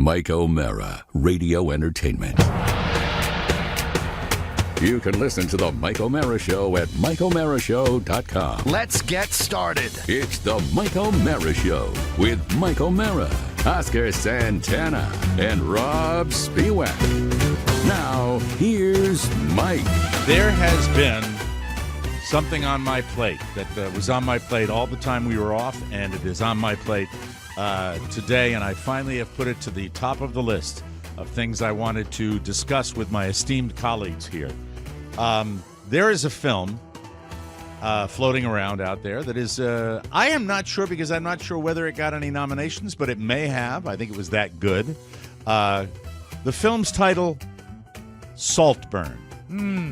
Mike O'Mara, Radio Entertainment. You can listen to The Mike O'Mara Show at MikeO'MaraShow.com. Let's get started. It's The Mike O'Mara Show with Mike O'Mara, Oscar Santana, and Rob Spiewak. Now, here's Mike. There has been something on my plate that was on my plate all the time we were off, and it is on my plate today, and I finally have put it to the top of the list of things I wanted to discuss with my esteemed colleagues here. There is a film floating around out there that is, I am not sure, because I'm not sure whether it got any nominations, but it may have. I think it was that good. The film's title, Saltburn.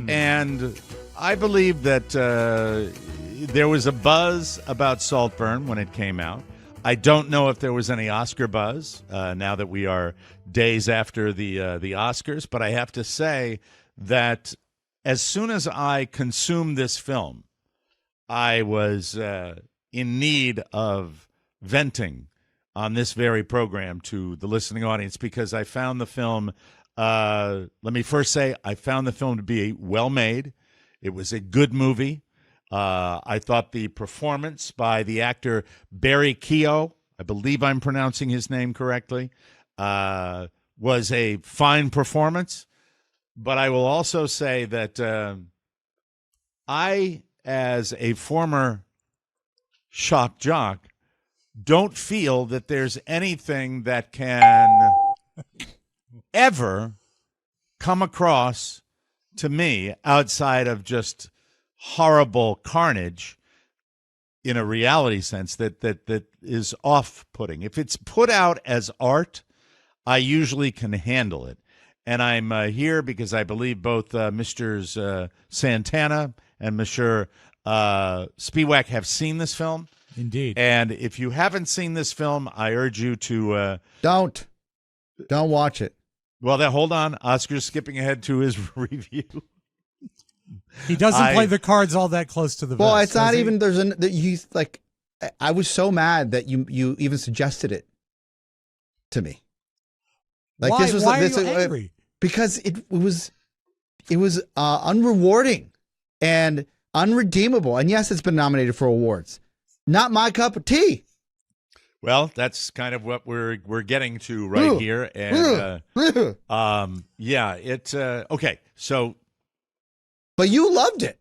And I believe that there was a buzz about Saltburn when it came out. I don't know if there was any Oscar buzz now that we are days after the Oscars, but I have to say that as soon as I consumed this film, I was in need of venting on this very program to the listening audience, because I found the film, let me first say, I found the film to be well-made. It was a good movie. I thought the performance by the actor Barry Keogh, I believe I'm pronouncing his name correctly, was a fine performance. But I will also say that I, as a former shock jock, don't feel that there's anything that can ever come across to me outside of just horrible carnage in a reality sense that is off-putting. If it's put out as art, I usually can handle it. And I'm here because I believe both Mr. Santana and Mr. Spiewak have seen this film. Indeed. And if you haven't seen this film, I urge you to... Don't watch it. Well, then hold on. Oscar's skipping ahead to his review. He doesn't play the cards all that close to the vest. Well, it's not even. He's like, I was so mad that you even suggested it to me. Like why? This was why this, are you angry? Because it was unrewarding and unredeemable. And yes, it's been nominated for awards. Not my cup of tea. Well, that's kind of what we're getting to right here, and yeah, it's okay. So, but you loved it.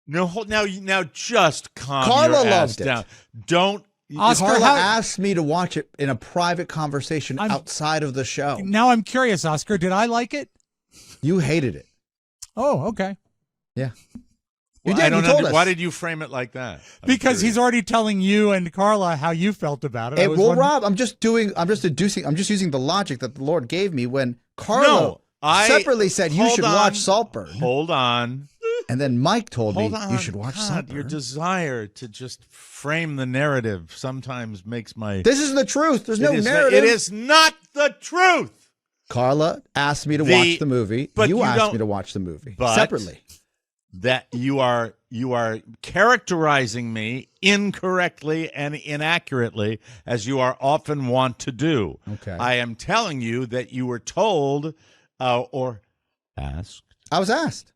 No, now just calm Carla your ass loved down. it. Don't. Oscar, Carla asked me to watch it in a private conversation outside of the show. Now I'm curious, Oscar. Did I like it? You hated it. Oh, okay. Yeah. Well, you told us. Why did you frame it like that? Because he's already telling you and Carla how you felt about it. Well, Rob, I'm just using the logic that the Lord gave me when Carla separately said you should watch Saltburn. Hold on. And then Mike told me you should watch Saltburn. Your desire to just frame the narrative sometimes makes my... This is the truth. There's no narrative. It is not the truth. Carla asked me to watch the movie. But you asked me to watch the movie separately. That you are characterizing me incorrectly and inaccurately, as you are often wont to do. Okay. I am telling you that you were told or asked. I was asked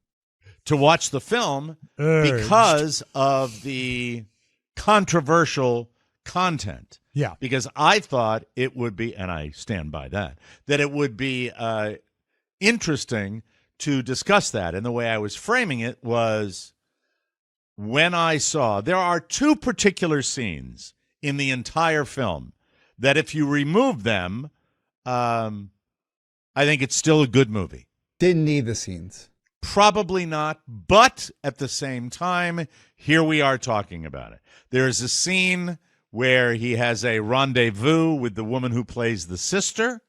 to watch the film because of the controversial content. Yeah. Because I thought it would be, and I stand by that it would be interesting to discuss that. And the way I was framing it was, when I saw, there are two particular scenes in the entire film that if you remove them, I think it's still a good movie. Didn't need the scenes. Probably not, but at the same time, here we are talking about it. There's a scene where he has a rendezvous with the woman who plays the sister,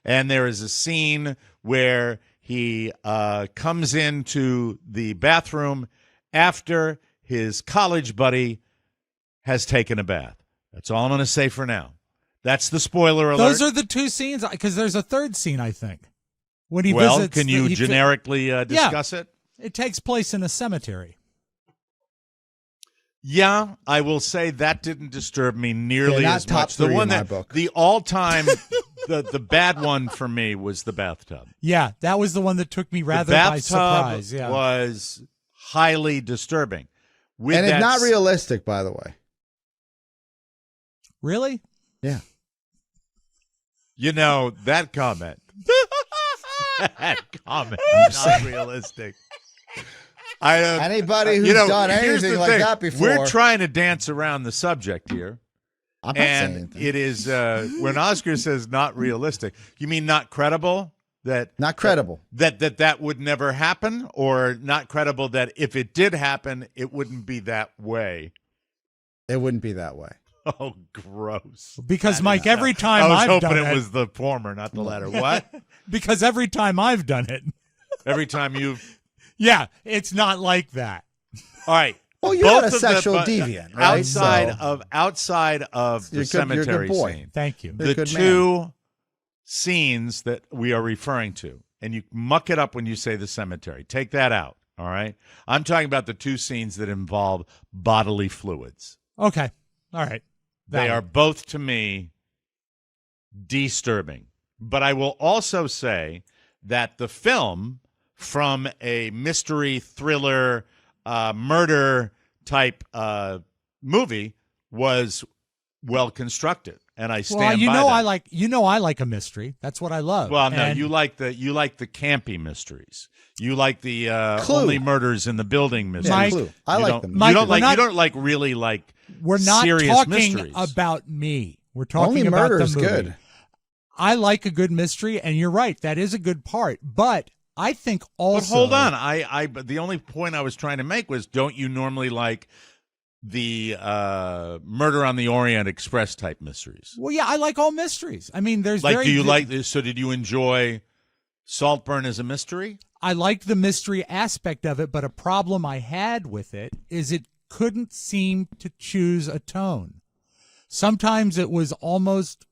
and there is a scene where he comes into the bathroom after his college buddy has taken a bath. That's all I'm going to say for now. That's the spoiler alert. Those are the two scenes, because there's a third scene, I think. When he well, visits can you generically discuss it? It takes place in a cemetery. Yeah, I will say that didn't disturb me nearly not as top much. The three one in my that book. the all-time the bad one for me was the bathtub. Yeah, that was the one that took me rather the by surprise. bathtub Yeah. was highly disturbing. With And it's that not realistic, by the way. Really? Yeah. You know, that comment. That comment. Not realistic. Anybody who's done here's anything the like thing. that before. We're trying to dance around the subject here. I'm not saying And anything. it is, when Oscar says not realistic, you mean not credible? Not credible. That would never happen? Or not credible that if it did happen, it wouldn't be that way? It wouldn't be that way. Oh, gross. Because, Mike, every time I was I've hoping done it was the former, not the latter. What? Because every time I've done it, Every time you've... yeah, it's not like that. All right. Well, you're Both not a of the- sexual but deviant, right? Outside of the You're a cemetery good boy. scene, Thank you. You're a the good two scenes that we are referring to, and you muck it up when you say the cemetery. Take that out, all right? I'm talking about the two scenes that involve bodily fluids. Okay. All right. They are both, to me, disturbing. But I will also say that the film, from a mystery thriller murder type movie, was well constructed, and I stand by that. I like a mystery. That's what I love. Well, no, And you like the campy mysteries. You like the Clue. only murders in the building mysteries. Mike- Clue. I You like don't- them. You Mike, don't we're like. not- You don't like really like. we're not serious talking mysteries. about me. We're Only talking about murder the is movie. good. I like a good mystery, and you're right. That is a good part. But I think also. But hold on, but the only point I was trying to make was, don't you normally like the Murder on the Orient Express type mysteries? Well, yeah, I like all mysteries. I mean, there's Like, very do you good- like this? So, did you enjoy Saltburn as a mystery? I liked the mystery aspect of it, but a problem I had with it is it couldn't seem to choose a tone. Sometimes it was almost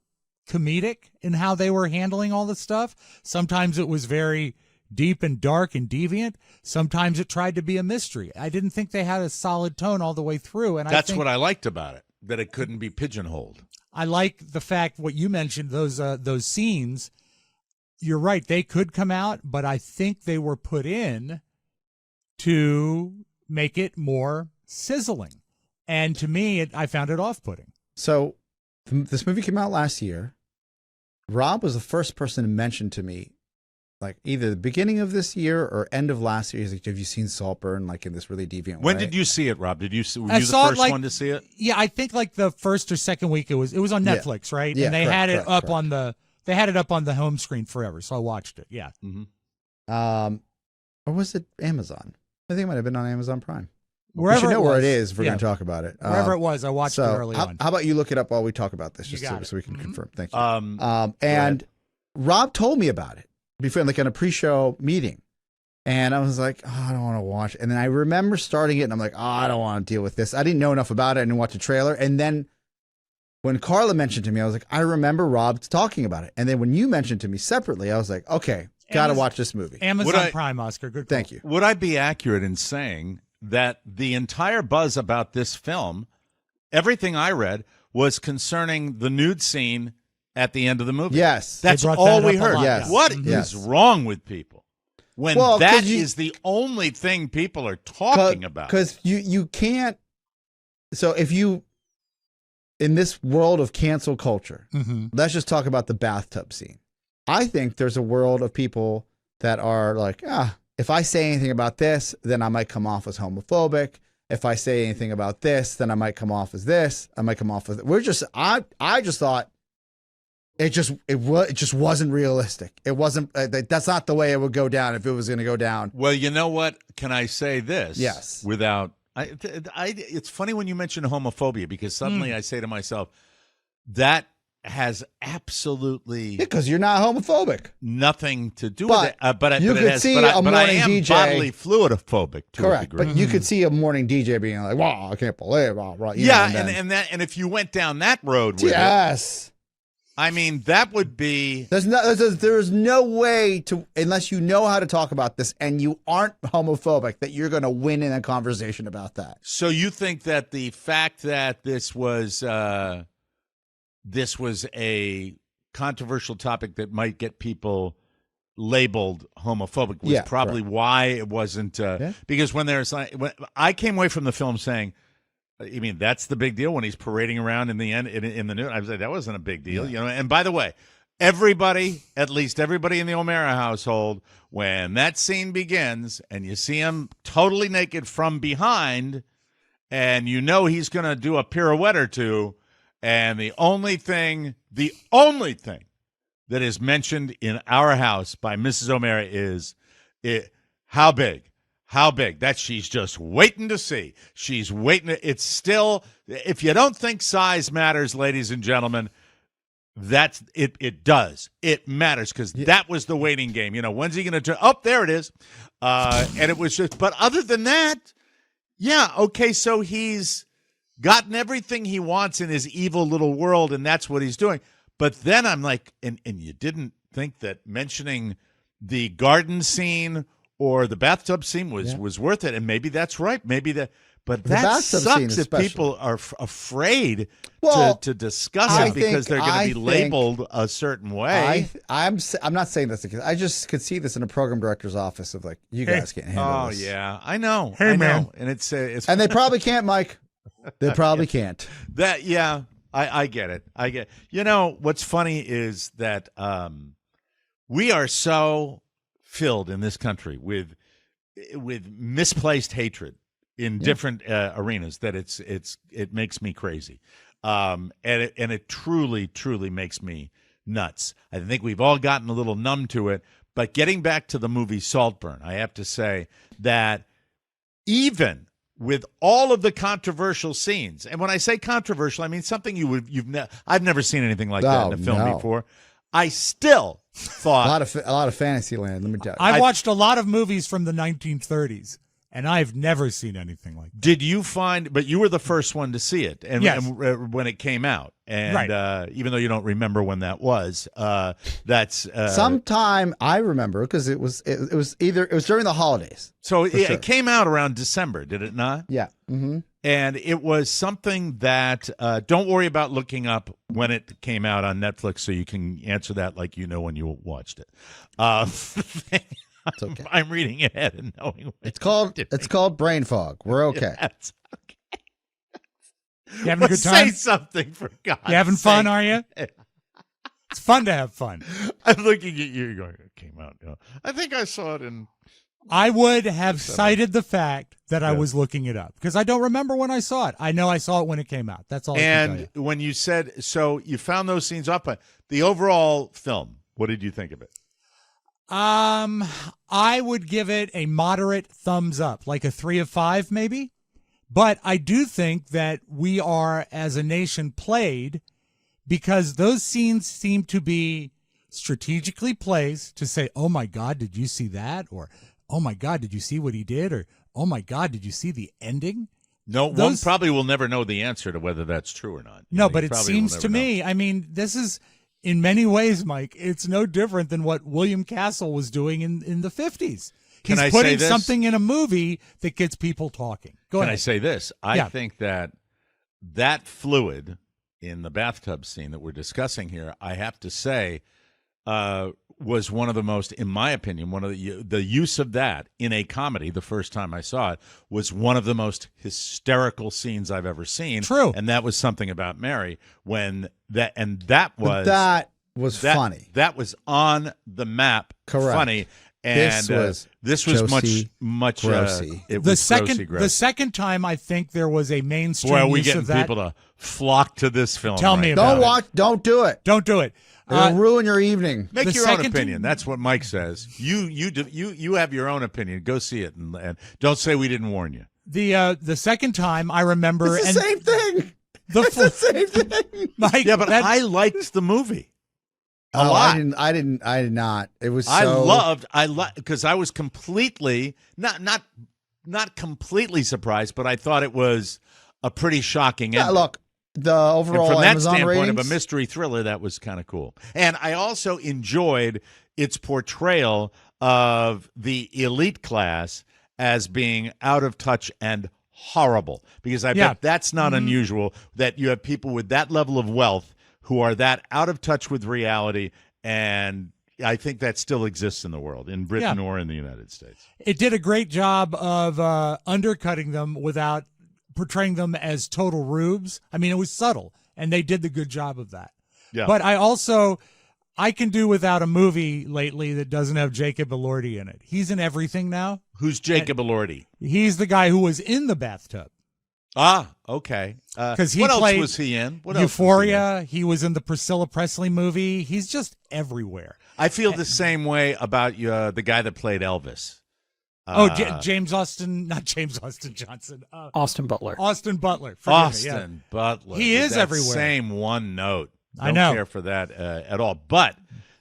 comedic in how they were handling all the stuff. Sometimes it was very deep and dark and deviant. Sometimes it tried to be a mystery. I didn't think they had a solid tone all the way through. And That's I think what I liked about it, that it couldn't be pigeonholed. I like the fact what you mentioned, those scenes. You're right. They could come out, but I think they were put in to make it more sizzling. And to me, I found it off-putting. So this movie came out last year. Rob was the first person to mention to me, like either the beginning of this year or end of last year. He's like, "Have you seen Saltburn?" Like in this really deviant way. When did you see it, Rob? Were you the I saw it, first one to see it? Yeah, I think like the first or second week it was on Yeah. Netflix, right? Yeah, and they correct, had it correct, up correct. on the home screen forever, so I watched it. Yeah. Mm-hmm. Or was it Amazon? I think it might have been on Amazon Prime. Wherever we should know where was. it is if we're Yeah. going to talk about it. Wherever it was, I watched it early on. How about you look it up while we talk about this, You just got it. so we can confirm. Thank you. Go And ahead. Rob told me about it before, like in a pre-show meeting, and I was like, "Oh, I don't want to watch." And then I remember starting it, and I'm like, "Oh, I don't want to deal with this." I didn't know enough about it. I didn't watch the trailer, and then when Carla mentioned to me, I was like, "I remember Rob talking about it." And then when you mentioned to me separately, I was like, "Okay, got to Amazon- watch this movie." Amazon Prime, Oscar. Good call. Thank you. Would I be accurate in saying that the entire buzz about this film, everything I read, was concerning the nude scene at the end of the movie? Yes. That's They brought all that we up a heard. lot, Yes. What is Yes. wrong with people when Well, that 'cause you- is the only thing people are talking about? Because you can't. So if you, in this world of cancel culture, Mm-hmm. let's just talk about the bathtub scene. I think there's a world of people that are like, if I say anything about this, then I might come off as homophobic. If I say anything about this, then I might come off as this. I might come off as. I just thought it just wasn't realistic. It wasn't. That's not the way it would go down if it was going to go down. Well, you know what? Can I say this? Yes. Without, it's funny when you mention homophobia, because suddenly I say to myself, that has absolutely Because you're not homophobic. nothing to do But with it. But you it could has, see but I a but I morning am DJ bodily fluidophobic to a Correct. degree. But you could see a morning DJ being like, wow, I can't believe it. Yeah, and if you went down that road with it, yes. I mean, that would be. There's no way to, unless you know how to talk about this and you aren't homophobic, that you're going to win in a conversation about that. So you think that the fact that this was a controversial topic that might get people labeled homophobic was Yeah, probably why it wasn't because when I came away from the film saying, you mean that's the big deal when he's parading around in the end in the news? I was like, that wasn't a big deal, you know. And by the way, at least everybody in the O'Mara household, when that scene begins and you see him totally naked from behind, and you know he's going to do a pirouette or two, and the only thing that is mentioned in our house by Mrs. O'Mara is how big. That she's just waiting to see. She's waiting. It's still, if you don't think size matters, ladies and gentlemen, that's it. It does. It matters because that was the waiting game. You know, when's he going to turn? Oh, there it is. And it was just, but other than that, yeah, okay, so he's gotten everything he wants in his evil little world, and that's what he's doing. But then I'm like, and you didn't think that mentioning the garden scene or the bathtub scene was worth it, and maybe that's right. Maybe that, but The that bathtub scene sucks if especially. people are afraid Well, to discuss I it because they're going to be think- labeled a certain way. I'm not saying that's the case. I just could see this in a program director's office of like, you guys can't handle this. Yeah, I know. Hey, I know. man. And it's And they probably can't, Mike. They probably can't. that. Yeah, I get it. I get. You know what's funny is that we are so filled in this country with misplaced hatred in different arenas that it makes me crazy, and it truly makes me nuts. I think we've all gotten a little numb to it. But getting back to the movie Saltburn, I have to say that even with all of the controversial scenes, and when I say controversial, I mean something I've never seen anything like that in a film before. I still thought a lot of fantasy land. Let me tell you. I watched a lot of movies from the 1930s, and I've never seen anything like that. Did you find? But you were the first one to see it, and, Yes. and when it came out, and Right. Even though you don't remember when that was, that's Sometime I remember because it was during the holidays. so for it sure. came out around December, did it not? Yeah. Mm-hmm. And it was something that don't worry about looking up when it came out on Netflix, so you can answer that like you know when you watched it. It's okay. I'm reading ahead and knowing. It's called brain fog. We're okay. That's okay. You having a good Say time? something for God's You having fun, sake. are you? It's fun to have fun. I'm looking at you going, it came out. You know. I think I saw it in. I would have cited the fact that I was looking it up because I don't remember when I saw it. I know I saw it when it came out. That's all I can tell you. And when you said, so you found those scenes up, but the overall film, what did you think of it? I would give it a moderate thumbs up, like a 3 of 5 maybe. But I do think that we are, as a nation, played because those scenes seem to be strategically placed to say, oh my God, did you see that? Or, oh my God, did you see what he did? Or, oh my God, did you see the ending? No, one probably will never know the answer to whether that's true or not. No, but it seems to me, I mean, this is, in many ways, Mike, it's no different than what William Castle was doing in the 50s. Can He's I say putting this? something in a movie that gets people talking. Go Can ahead. I say this? I Yeah. think that fluid in the bathtub scene that we're discussing here, I have to say, was one of the most, in my opinion, one of the use of that in a comedy. The first time I saw it was one of the most hysterical scenes I've ever seen. True. And that was Something About Mary when that was funny. That was on the map. Correct. Funny. And this was Josie much grossy. It the was second grossy. the second time, I think there was a mainstream Boy, are we use getting of that. people to flock to this film? Tell me right about now. Don't watch. Don't do it. Don't do it. It'll ruin your evening. Make The your own second opinion. That's what Mike says. You have your own opinion. Go see it, and don't say we didn't warn you. The second time, I remember, It's the and same thing. the It's the same thing. Mike, Yeah, but that- I liked the movie a lot. I did not. It was. Because I was completely not completely surprised, but I thought it was a pretty shocking Yeah, ending. look, the And overall from that Amazon standpoint ratings. of a mystery thriller, that was kind of cool. And I also enjoyed its portrayal of the elite class as being out of touch and horrible. Because I bet that's not unusual that you have people with that level of wealth who are that out of touch with reality, and I think that still exists in the world, in Britain or in the United States. It did a great job of undercutting them without portraying them as total rubes. I mean, it was subtle, and they did the good job of that. Yeah. But I can do without a movie lately that doesn't have Jacob Elordi in it. He's in everything now. Who's Jacob Elordi? He's the guy who was in the bathtub. Ah, okay. Because what played else was he in? What Euphoria. He was in the Priscilla Presley movie. He's just everywhere. I feel the same way about the guy that played Elvis. James Austin, not James Austin Johnson. Austin Butler. Austin Butler. Austin Butler. He is that everywhere. Same one note. I know. Don't care for that at all. But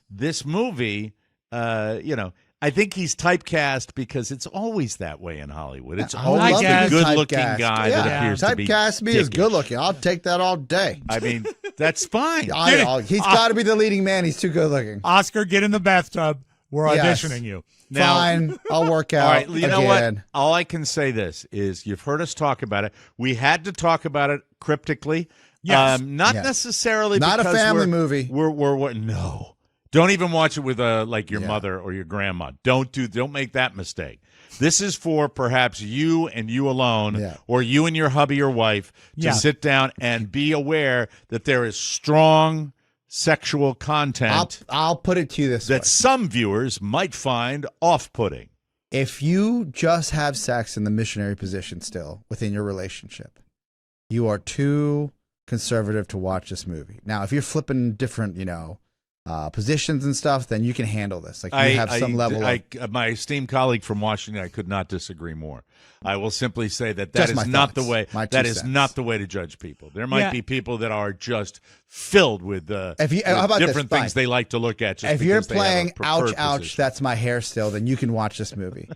this movie, I think he's typecast because it's always that way in Hollywood. It's always a good-looking guy that appears to be typecast me as good-looking. I'll take that all day. I mean, that's fine. He's got to be the leading man. He's too good-looking. Oscar, get in the bathtub. We're auditioning you. Now, fine, I'll work out. All right, you know again. what? All I can say this is you've heard us talk about it. We had to talk about it cryptically. Yes. Not necessarily not because a family movie. We're no. Don't even watch it with like your mother or your grandma. Don't make that mistake. This is for perhaps you and you alone, or you and your hubby or wife to sit down and be aware that there is strong sexual content. I'll put it to you this way. That some viewers might find off-putting. If you just have sex in the missionary position still within your relationship, you are too conservative to watch this movie. Now, if you're flipping different, positions and stuff, then you can handle this. Like you have some level of... My esteemed colleague from Washington, I could not disagree more. I will simply say that Just is my not thoughts. the way. My That 2 is cents. not the way to judge people. There might be people that are just filled with how about different this? things Fine. they like to look at. Just if you're because they have a playing preferred ouch, position. that's my hair still, then you can watch this movie.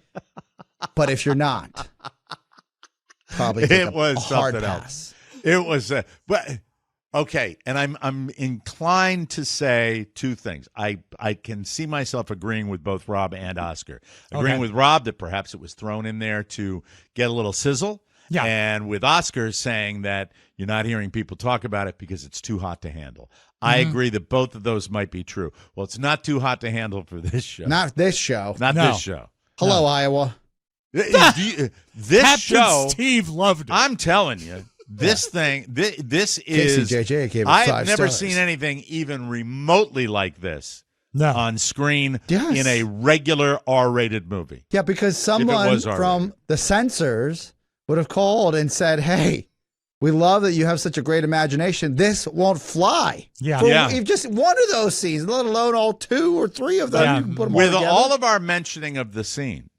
But if you're not, probably take It was a hard something pass. else. It was, but okay, and I'm inclined to say 2 things. I can see myself agreeing with both Rob and Oscar. Agreeing with Rob that perhaps it was thrown in there to get a little sizzle. Yeah. And with Oscar saying that you're not hearing people talk about it because it's too hot to handle. I agree that both of those might be true. Well, it's not too hot to handle for this show. Not this show. Not No. this show. Hello, Iowa. This Captain show, Steve loved it. I'm telling you, this thing, this is. KCJJ gave it I 5 have never stars. seen anything even remotely like this no. on screen Yes. in a regular R-rated movie. Yeah, because someone was R-rated. from the censors would have called and said, hey, we love that you have such a great imagination. This won't fly. Yeah. For Yeah. If just one of those scenes, let alone all 2 or 3 of them, Yeah. you can put them With all together. all of our mentioning of the scene,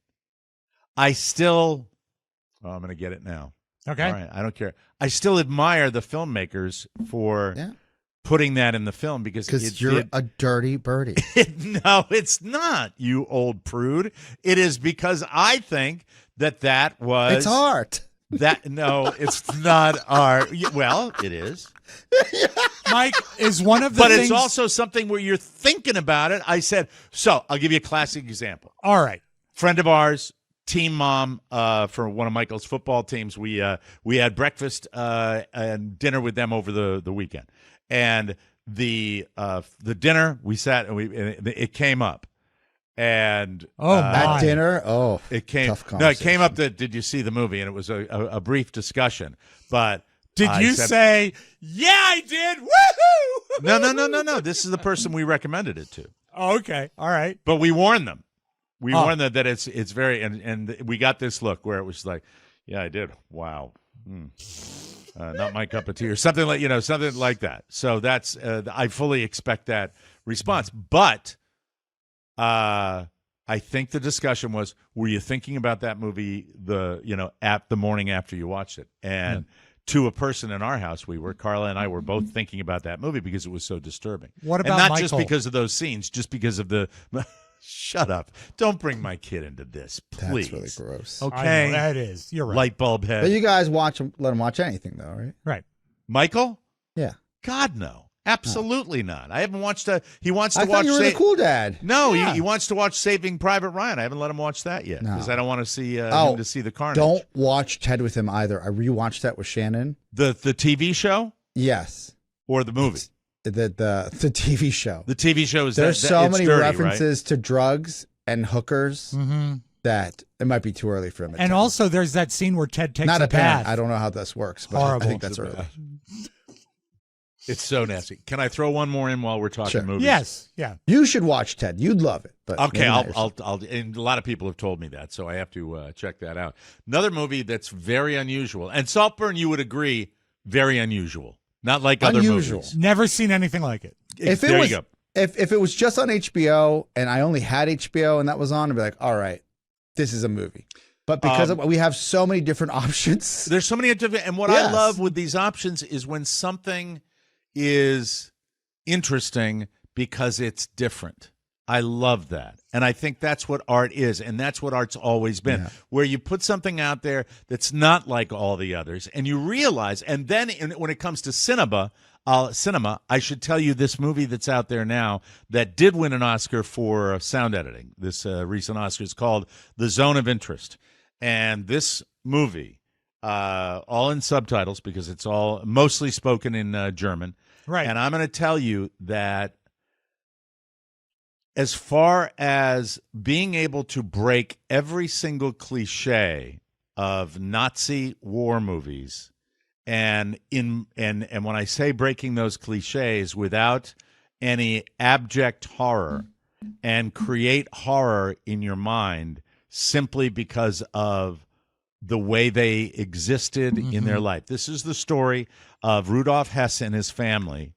I still. Oh, I'm going to get it now. Okay. All right, I don't care. I still admire the filmmakers for putting that in the film because you're a dirty birdie. No, it's not, you old prude. It is because I think that was It's art. No, it's not art. Well, it is. Mike is one of the But things. it's also something where you're thinking about it. I said, so I'll give you a classic example. All right. Friend of ours, team mom for one of Michael's football teams. We had breakfast and dinner with them over the weekend, and the dinner we sat and it came up, and At dinner, it came tough no, it came conversation. up that did you see the movie, and it was a brief discussion, but. Did I you said, say, yeah, I did? Woohoo! No. This is the person we recommended it to. Oh, okay. All right. But we warned them. We warned them that it's very and we got this look where it was like, yeah, I did. Wow. Not my cup of tea or something like that. So that's I fully expect that response. But I think the discussion was, were you thinking about that movie at the morning after you watched it? And to a person in our house, Carla and I were both thinking about that movie because it was so disturbing. What and about not Michael? just because of those scenes, just because of the shut up. Don't bring my kid into this, please. That's really gross. Okay. I know, that is. You're right. Light bulb head. But you guys let him watch anything, though, right? Right. Michael? Yeah. God, no. Absolutely not. I haven't watched he wants to I watch thought you were the cool dad. No, Yeah. he wants to watch Saving Private Ryan. I haven't let him watch that yet No. because I don't want to see him to see the carnage. Don't watch Ted with him either. I rewatched that with Shannon. The TV show Yes. or the movie? the TV show. The TV show is There's that, so it's many dirty, references to drugs and hookers that it might be too early for him. And also, there's that scene where Ted takes not a bath. parent. I don't know how this works, but Horrible. I think that's early. It's so nasty. Can I throw one more in while we're talking Sure. movies? Yes, yeah. You should watch Ted. You'd love it. But Okay, maybe not yourself. I'll. And a lot of people have told me that, so I have to check that out. Another movie that's very unusual, and Saltburn, you would agree, very unusual. Not like other Unusual. movies. Never seen anything like it. If There it was, you go. if it was just on HBO and I only had HBO and that was on, I'd be like, all right, this is a movie. But because we have so many different options, There's so many different, and what I Yes. love with these options is when something is interesting because it's different. I love that. And I think that's what art is, and that's what art's always been, where you put something out there that's not like all the others, and you realize, and then when it comes to cinema, I should tell you this movie that's out there now that did win an Oscar for sound editing, this recent Oscar, is called The Zone of Interest. And this movie, all in subtitles because it's all mostly spoken in German. Right. And I'm going to tell you that as far as being able to break every single cliche of Nazi war movies, and when I say breaking those cliches without any abject horror and create horror in your mind simply because of the way they existed in their life. This is the story of Rudolf Hess and his family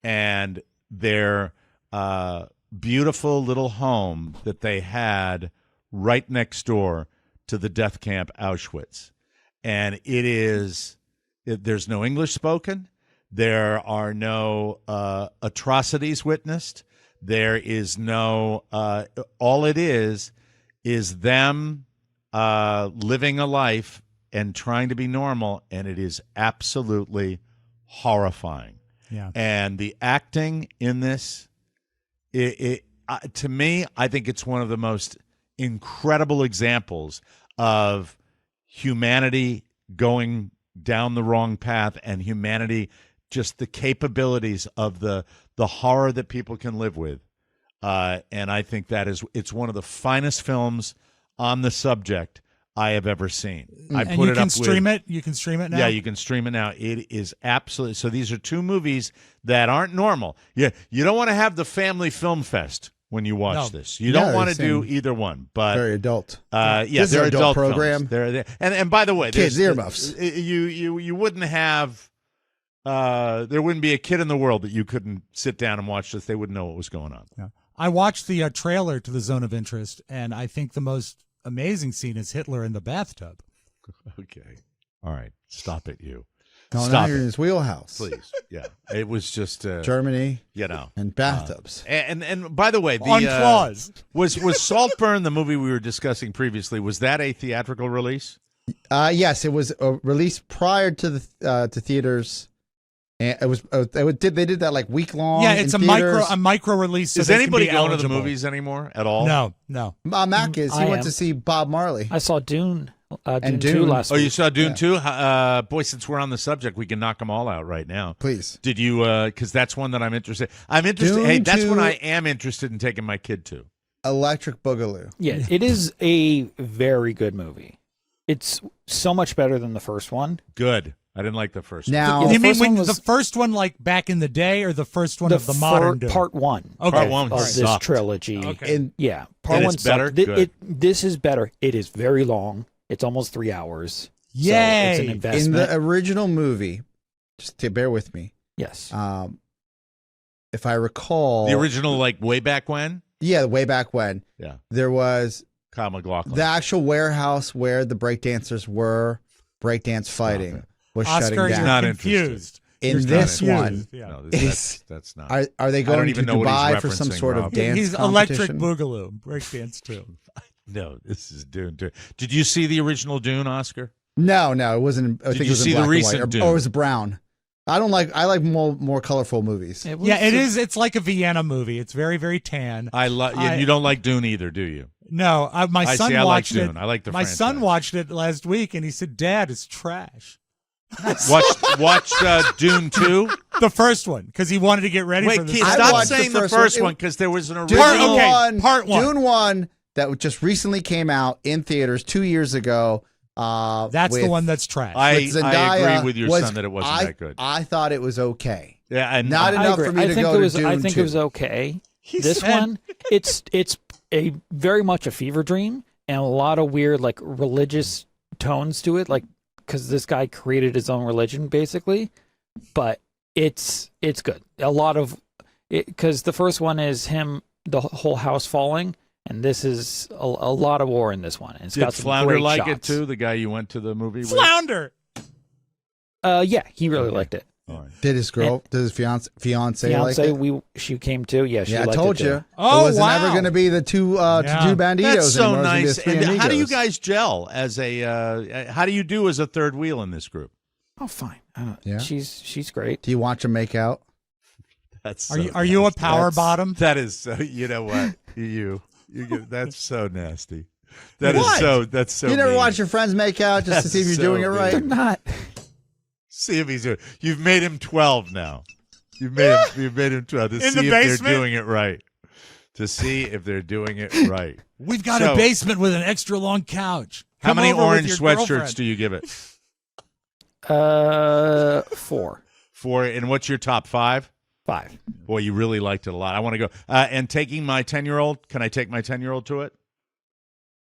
and their beautiful little home that they had right next door to the death camp Auschwitz. And there's no English spoken. There are no atrocities witnessed. There is no, all it is them living a life and trying to be normal, and it is absolutely horrifying. Yeah. And the acting in this, to me, I think it's one of the most incredible examples of humanity going down the wrong path, and humanity, just the capabilities of the horror that people can live with. And I think it's one of the finest films on the subject I have ever seen. I And put you it can up stream with, it. You can stream it now. Yeah, you can stream it now. It is absolutely. So these are two movies that aren't normal. You don't want to have the family film fest when you watch this. You don't want to do either one. But very adult. Yeah, This is they're an adult films. program. And by the way, Kids earmuffs. You wouldn't have. There wouldn't be a kid in the world that you couldn't sit down and watch this. They wouldn't know what was going on. Yeah. I watched the trailer to The Zone of Interest, and I think the most amazing scene is Hitler in the bathtub. Okay. All right. Stop it, you. No, Stop now you're it. in his wheelhouse. Please. Yeah. It was just Germany, and bathtubs. And by the way, the On claws. was Saltburn, the movie we were discussing previously, was that a theatrical release? Yes, it was released prior to the to theaters. And it was they did that like week long. Yeah, it's a micro release. So Is they can anybody be going to the eligible. movies anymore at all? No. Mac is. He I went am. to see Bob Marley. I saw Dune. And Dune 2 Dune. last Oh, week. you saw Dune too? Boy, since we're on the subject, we can knock them all out right now. Please. Did you? Because that's one that I'm interested. I'm interested. Dune Hey, that's 2. one I am interested in taking my kid to. Electric Boogaloo. Yeah, it is a very good movie. It's so much better than the first one. Good. I didn't like the first one. Now, The You mean first one was- the first one, like back in the day, or the first one of the modern Dune? part one. Okay. Part one of this sucked. trilogy. Okay. in Yeah, part And one it's better? sucked. Th- Good. This is better. It is very long. It's almost 3 hours. Yay! So it's an in investment. the original movie, just to bear with me, Yes. if I recall, The original, like way back when. yeah, way back when Yeah, there was Kyle MacLachlan. the actual warehouse where the breakdancers were breakdance fighting was Oscar, shutting you're down. Not confused. In You're this confused. one, Yeah. No, Is- that's not. Are they don't going to even know what he's Dubai for some referencing, sort Rob. of dance He's competition? Electric Boogaloo, breakdance too. No, this is Dune. Did you see the original Dune, Oscar? No, it wasn't. I Did think you it was see in the black recent and Dune? white, or it was brown. I like more colorful movies. It was Yeah, it a- is. It's like a Vienna movie. It's very, very tan. You don't like Dune either, do you? No, my I son see, I like watched it. Dune. I like the My son franchise. watched it last week, and he said, "Dad, it's trash." Watch Dune 2. The first one, because he wanted to get ready for Wait, this. Keith, I stop watched saying the the first first one. one because there was an Dune original. Part one. Dune 1 that just recently came out in theaters 2 years ago. That's the one that's trash. I with Zendaya agree with your son that it wasn't that good. I thought it was okay. Yeah, and Not I enough agree. for me I to think go it was. to Dune I think 2. it was okay. This said- one, it's a very much a fever dream and a lot of weird like religious tones to it, like because this guy created his own religion basically. But it's good. A lot of it because the first one is him, the whole house falling, and this is a lot of war in this one. And it's Did got some Flounder great like it shots. too? The guy you went to the movie with? Flounder. Yeah, he really liked it. All right. Did his fiance like it? She came too. Yeah, she Yeah, I liked told it too. you. Oh, it wasn't wow. ever going to be the two banditos That's so anymore. It was gonna be nice. the three And how do you amigos. guys gel as a? How do you do as a third wheel in this group? Oh, fine. Yeah. She's great. Do you watch them make out? That's Are you a power bottom? That is so. You know what? You get, that's so nasty. That's so. You never mean. watch your friends make out just to That's see if you're so doing it mean. right? They're not. See if he's doing. You've made him 12 now. You've made him 12 to In see the if basement? they're doing it right. To see if they're doing it right. We've got So- a basement with an extra long couch. How Come many over with orange your sweatshirts girlfriend. do you give it? 4. And what's your top 5? 5. Boy, you really liked it a lot. I want to go. And taking my 10-year-old, can I take my 10-year-old to it?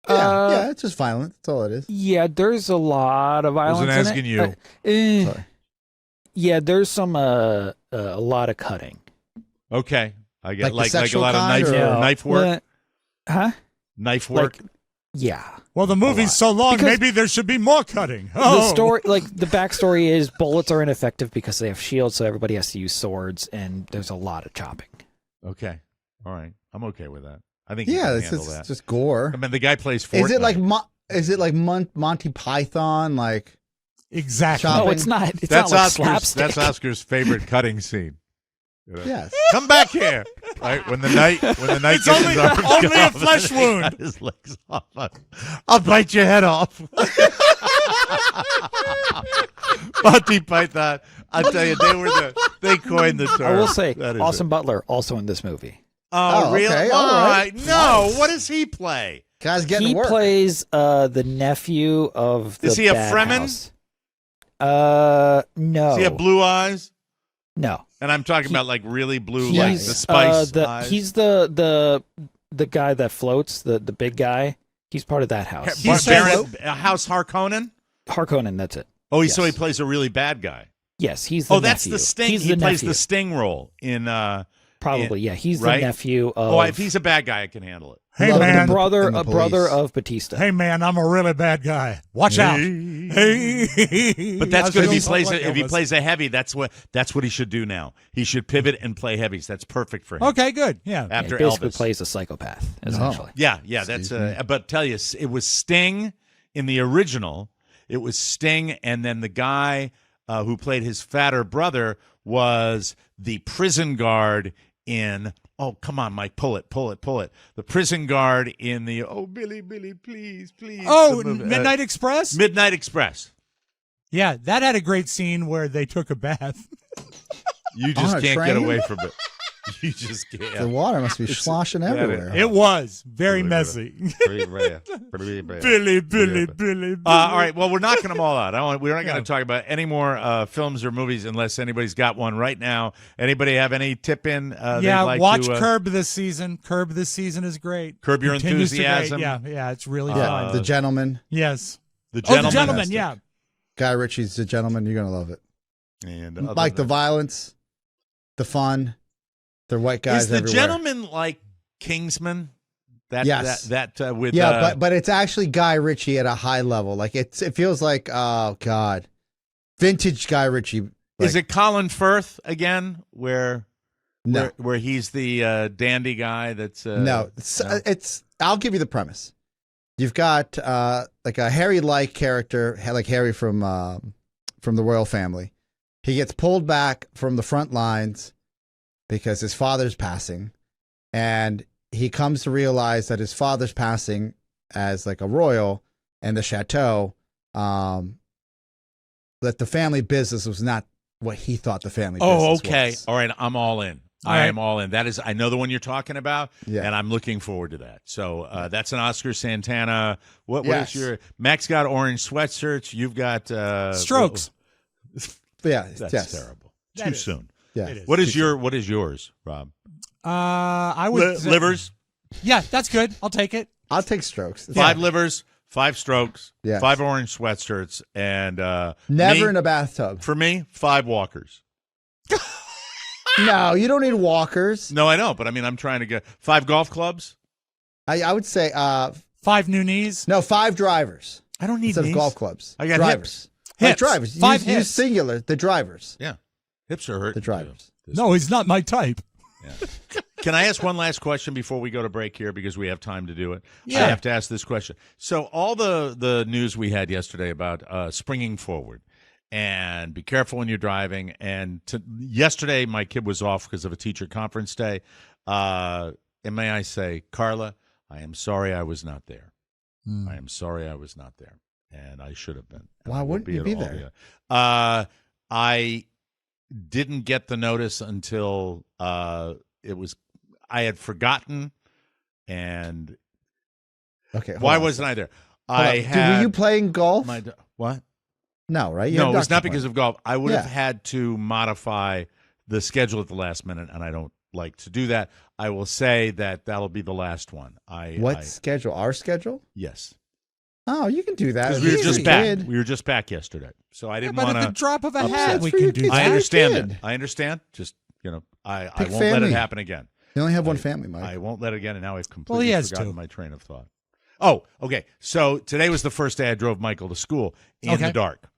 Yeah, it's just violent. That's all it is. Yeah, there's a lot of violence. Wasn't asking in you. it. Sorry. Yeah, there's some a lot of cutting. Okay. I get Like the like a sexual lot of kind, knife, or- knife work. Huh? Knife work. Like, yeah. Well, the movie's so long, Because- maybe there should be more cutting. The Oh. story, like the backstory, is bullets are ineffective because they have shields, so everybody has to use swords, and there's a lot of chopping. Okay. All right. I'm okay with that. I think you Yeah, can it's handle just, that. just gore. I mean, the guy plays Fortnite. Is it like Monty Python? Like Exactly. Chopping. No, it's not. It's That's not like Oscar's. slapstick. That's Oscar's favorite cutting scene. You know? yes. Come back here. Right when the knight It's gets only- his arms only a off, flesh and he wound. got his legs off. I'll bite your head off. Monty Python. I tell you, they coined the term. I will say, That is Austin it. Butler also in this movie. Oh, really? okay, All all right. right. No. What does he play? Guys getting He to work. plays the nephew of the Is he a bad Fremen? house. No. Does he have blue eyes? No. And I'm talking about like really blue, He's like the spice eyes. he's the guy that floats, the big guy. He's part of that house. He's House Harkonnen. Harkonnen, that's it. Oh, Yes. so he plays a really bad guy. Yes, he's the Oh, that's nephew. the Sting. He's He the plays nephew. the Sting role in. Probably, yeah. He's right? the nephew of Oh, if he's a bad guy, I can handle it. Hey, Love man. the brother, and the a brother police. of Batista. Hey, man, I'm a really bad guy. Watch out. Hey. But that's I good if he feel plays like if he Elvis. plays a heavy. That's what he should do now. He should pivot and play heavies. That's perfect for him. Okay, good. Yeah. Yeah, After he basically Elvis. plays a psychopath, essentially. Yeah, that's. But tell you, it was Sting in the original. It was Sting, and then the guy who played his fatter brother was the prison guard in. Oh, come on, Mike, pull it. The prison guard in the Billy, please. Oh, the movie, Midnight Express? Midnight Express. Yeah, that had a great scene where they took a bath. You just On a can't get train? away from it. You just The can't. water must be sloshing everywhere. It was very messy. Billy. All right. Well, we're knocking them all out. We're not going to talk about any more films or movies unless anybody's got one right now. Anybody have any tip in? They'd Yeah, like watch to, Curb this season. Curb this season is great. Curb Your Continues to great. Enthusiasm. Yeah, it's really Yeah, fun. The Gentleman. Yes. The Oh, Gentleman. the gentleman, yeah. Guy Ritchie's The Gentleman. You're gonna love it. And Like the violence, the fun. They're white guys is the everywhere. Gentleman like Kingsman? Yes. That with but it's actually Guy Ritchie at a high level. Like it feels like god, vintage Guy Ritchie. is it Colin Firth again? Where No, where he's the dandy guy? That's no. It's. I'll give you the premise. You've got like a Harry-like character, like Harry from the royal family. He gets pulled back from the front lines because his father's passing, and he comes to realize that his father's passing as like a royal and the chateau that the family business was not what he thought the family Oh, business okay. was. All right. I'm all in. All I right. am all in. That is, I know the one you're talking about, Yeah. and I'm looking forward to that. So that's an Oscar Santana. What Yes. is your Max got orange sweatshirts? You've got Strokes. Yeah, That's yes. terrible. That Too is. soon. Yeah. It is. What is yours, Rob? I would say- Livers, Yeah, that's good. I'll take it. I'll take Strokes. It's 5 fine. livers, 5 strokes, Yes. 5 orange sweatshirts, and Never me- in a bathtub. for me 5 walkers. No, you don't need walkers. No, I know, but I mean I'm trying to get 5 golf clubs. I would say 5 new knees. no, 5 drivers I don't need instead knees. of golf clubs. I got drivers. Hips. Like drivers. 5 use hips. singular. The drivers. Yeah, hips are hurt. The drivers. No, he's not my type. Can I ask one last question before we go to break here because we have time to do it? Yeah. I have to ask this question. So all the news we had yesterday about springing forward and be careful when you're driving. And yesterday my kid was off because of a teacher conference day. And may I say, Carla, I am sorry I was not there. I am sorry I was not there. And I should have been. Why I wouldn't you be at all, there? yeah. I didn't get the notice until I had forgotten, and Okay. hold why on. wasn't I there? Hold on. Were you playing golf? What? No, right? You No, had it was doctor not because of golf. I would have Yeah. had to modify the schedule at the last minute, and I don't like to do that. I will say that that'll be the last one. What schedule? Our schedule? Yes, Oh, you can do that. because If we were you're just a back. kid. We were just back yesterday, so I didn't but want at the to. drop of a upset. hat, That's we for can your do kids. I that. You're a understand kid. that. I understand. Just I Pick won't let it family. happen again. You only have one family, Mike. I won't let it again, and now I've Well, completely he has forgotten two. my train of thought. Oh, okay. So today was the first day I drove Michael to school in Okay. the dark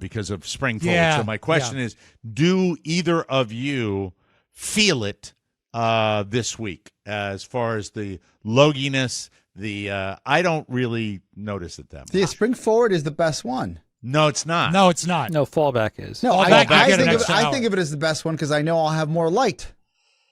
because of spring forward. Yeah, So my question is, do either of you feel it this week as far as the loginess? I don't really notice it that much. The spring forward is the best one. No, it's not. No, it's not. No, fallback is. No, Fall I, back, you I, get an think of, extra I hour. think of it as the best one because I know I'll have more light.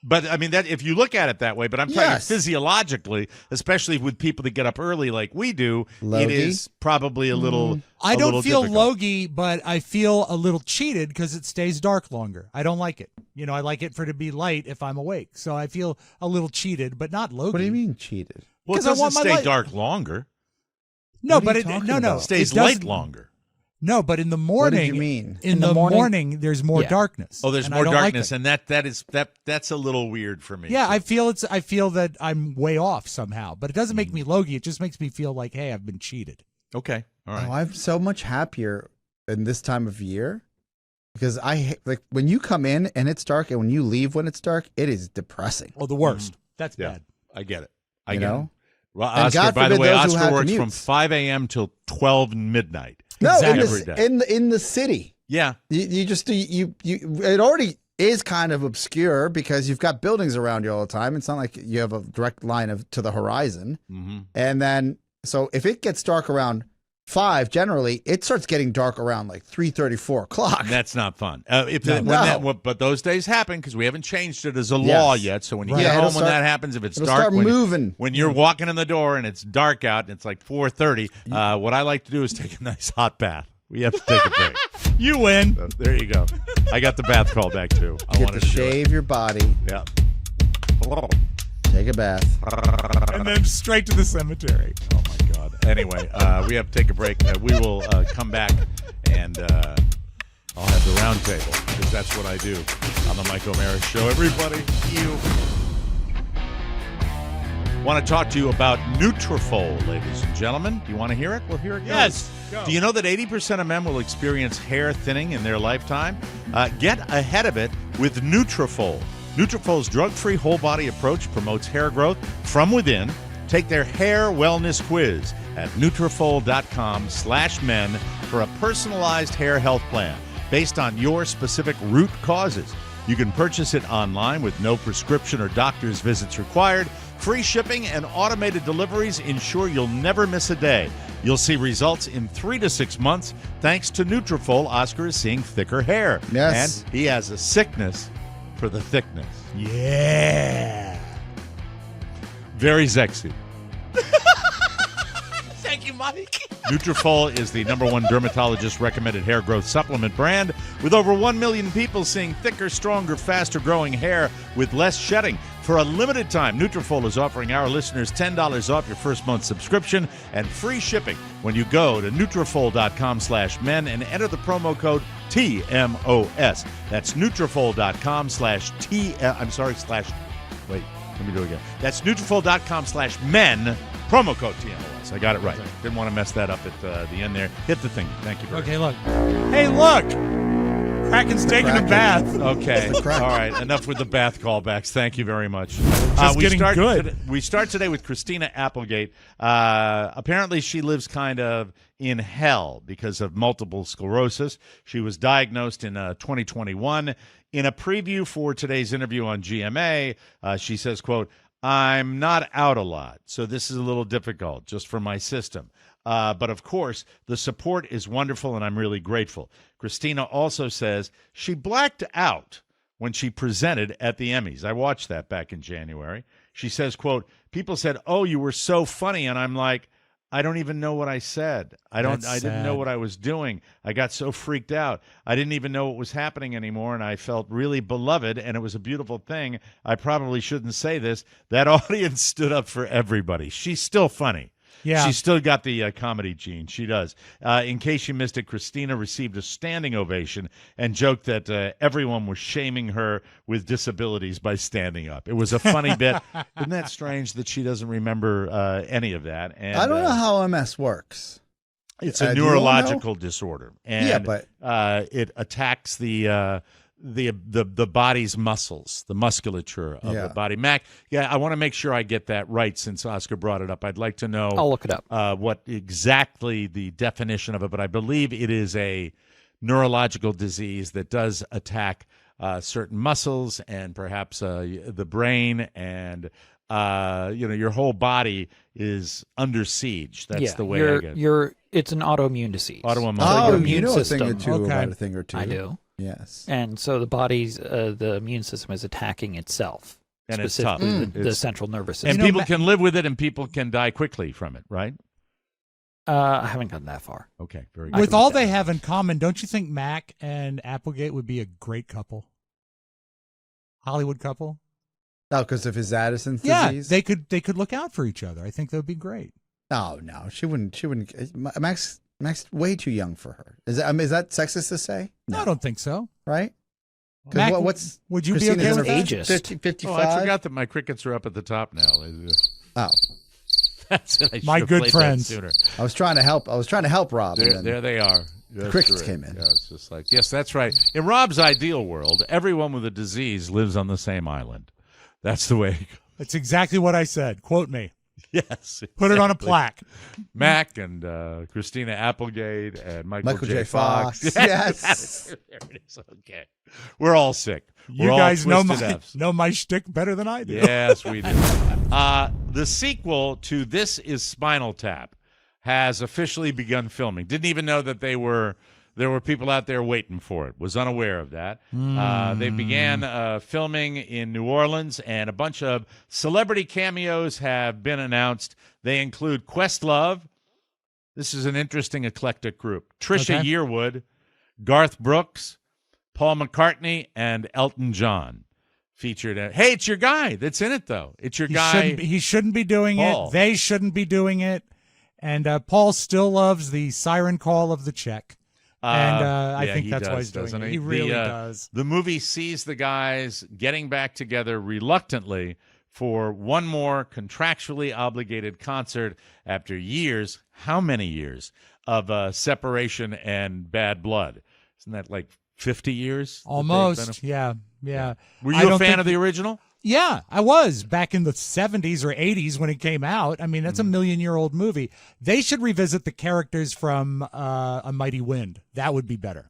But I mean that if you look at it that way, but I'm telling you Yes. physiologically, especially with people that get up early like we do, Logy? it is probably a little. I a don't little feel difficult. logy, but I feel a little cheated because it stays dark longer. I don't like it. You know, I like it for it to be light if I'm awake. So I feel a little cheated, but not logy. What do you mean cheated? Well, it 'Cause I doesn't want my stay light. dark longer. No, What are but you it talking no about? It stays it does- light longer. No, but in the What morning, did you mean? in the morning, there's more Yeah. darkness. Oh, there's and I more don't like darkness, it. and that's a little weird for me. Yeah, too. I feel that I'm way off somehow, but it doesn't make me logy. It just makes me feel like, hey, I've been cheated. Okay, all right. Oh, I'm so much happier in this time of year because like when you come in and it's dark and when you leave when it's dark, it is depressing. Oh, the worst. That's Yeah. bad. I get it. I You get know? it. Well, And Oscar, God by the forbid way, those who Oscar have works from commutes. 5 a.m. till 12 midnight. No, Exactly. in the city, Yeah, you just you it already is kind of obscure because you've got buildings around you all the time. It's not like you have a direct line to the horizon. And then so if it gets dark around 5, generally it starts getting dark around like 3:30, 4 o'clock. that's not fun. No. But those days happen because we haven't changed it as a Yes. law yet. So when you Right. get Yeah, home, it'll when start- that happens, if it's It'll dark, start moving. when you're walking in the door and it's dark out and it's like 4:30, what I like to do is take a nice hot bath. We have to take a break. You win. So there you go. I got the bath call back too. I Get wanted to to do it. shave your body, Yeah. take a bath. And then straight to the cemetery. Oh my God. Anyway, we have to take a break. We will come back and I'll have the round table because that's what I do on the Mike O'Mara Show. Everybody, you want to talk to you about Nutrafol, ladies and gentlemen. Do you want to hear it? Well, here it goes. Yes. Go. Do you know that 80% of men will experience hair thinning in their lifetime? Get ahead of it with Nutrafol. Nutrafol's drug-free whole-body approach promotes hair growth from within. Take their hair wellness quiz at Nutrafol.com/men for a personalized hair health plan based on your specific root causes. You can purchase it online with no prescription or doctor's visits required. Free shipping and automated deliveries ensure you'll never miss a day. You'll see results in 3 to 6 months. Thanks to Nutrafol, Oscar is seeing thicker hair. Yes. And he has a sickness for the thickness. Yeah. Very sexy. Thank you, Mike. Nutrafol is the #1 dermatologist-recommended hair growth supplement brand with over 1 million people seeing thicker, stronger, faster-growing hair with less shedding. For a limited time, Nutrafol is offering our listeners $10 off your first month subscription and free shipping when you go to Nutrafol.com/men and enter the promo code TMOS. That's Nutrafol.com/wait, let me do it again. That's Nutrafol.com/men, promo code TMOS. I got it right. Didn't want to mess that up at the end there. Hit the thing. Thank you very much. Okay, look. Hey, look. Kraken's taking a bath. Okay. All right. Enough with the bath callbacks. Thank you very much. Just getting good. We start today with Christina Applegate. Apparently, she lives kind of in hell because of multiple sclerosis. She was diagnosed in 2021. In a preview for today's interview on GMA, she says, quote, "I'm not out a lot, so this is a little difficult just for my system. But, of course, the support is wonderful, and I'm really grateful." Christina also says she blacked out when she presented at the Emmys. I watched that back in January. She says, quote, "People said, 'Oh, you were so funny,' and I'm like, I don't even know what I said. I didn't know what I was doing. I got so freaked out. I didn't even know what was happening anymore, and I felt really beloved, and it was a beautiful thing. I probably shouldn't say this. That audience stood up for everybody." She's still funny. Yeah. She's still got the comedy gene. She does. In case you missed it, Christina received a standing ovation and joked that everyone was shaming her with disabilities by standing up. It was a funny bit. Isn't that strange that she doesn't remember any of that? And I don't know how MS works. It's a neurological disorder, and yeah, but it attacks the body's muscles, the musculature of the body. Mac, I want to make sure I get that right since Oscar brought it up. I'd like to know. I'll look it up. What exactly the definition of it, but I believe it is a neurological disease that does attack certain muscles and perhaps the brain, and your whole body is under siege. That's the way I get it. It's an autoimmune disease. Autoimmune. Oh, your immune you know system. a thing or two about a thing or two. I do. Yes. And so the body's the immune system is attacking itself, And it's tough. specifically the central nervous system. And people can live with it, and people can die quickly from it, right? I haven't gotten that far. Okay, very good. With all they have in common, don't you think Mac and Applegate would be a great couple? Hollywood couple? Oh, because of his Addison's Yeah, disease? they could look out for each other. I think that would be great. Oh, no. She wouldn't. Max way too young for her. Is that sexist to say? No, I don't think so. Mac, what's would you Christina's be okay with that? ageist. 55? Oh, I forgot that my crickets are up at the top now. Oh, That's it. I should My have good played that friends. sooner. I was trying to help Rob. and then- There they are. That's crickets right. came in. Yeah, it's just like, yes, that's right. In Rob's ideal world, everyone with a disease lives on the same island. That's the way it goes. That's exactly what I said. Quote me. Yes. Put it on a exactly. plaque. Mac and Christina Applegate and Michael J. Fox. Fox. Yes. There it is. Okay. We're all sick. You We're all guys know twisted Fs. my shtick better than I do. Yes, we do. The sequel to This Is Spinal Tap has officially begun filming. Didn't even know that there were people out there waiting for it. Was unaware of that. They began filming in New Orleans, and a bunch of celebrity cameos have been announced. They include Questlove. This is an interesting eclectic group. Trisha Yearwood, Garth Brooks, Paul McCartney, and Elton John. Featured. Hey, it's your guy that's in it, though. It's your guy. He shouldn't be doing Paul. it. They shouldn't be doing it. And Paul still loves the siren call of the check. And I think that's why he's doing it. He really does. The movie sees the guys getting back together reluctantly for one more contractually obligated concert after years, how many years, of separation and bad blood. Isn't that like 50 years? Almost, yeah. Were you a fan of the original? Yeah, I was back in the 70s or 80s when it came out. I mean, that's a million-year-old movie. They should revisit the characters from A Mighty Wind. That would be better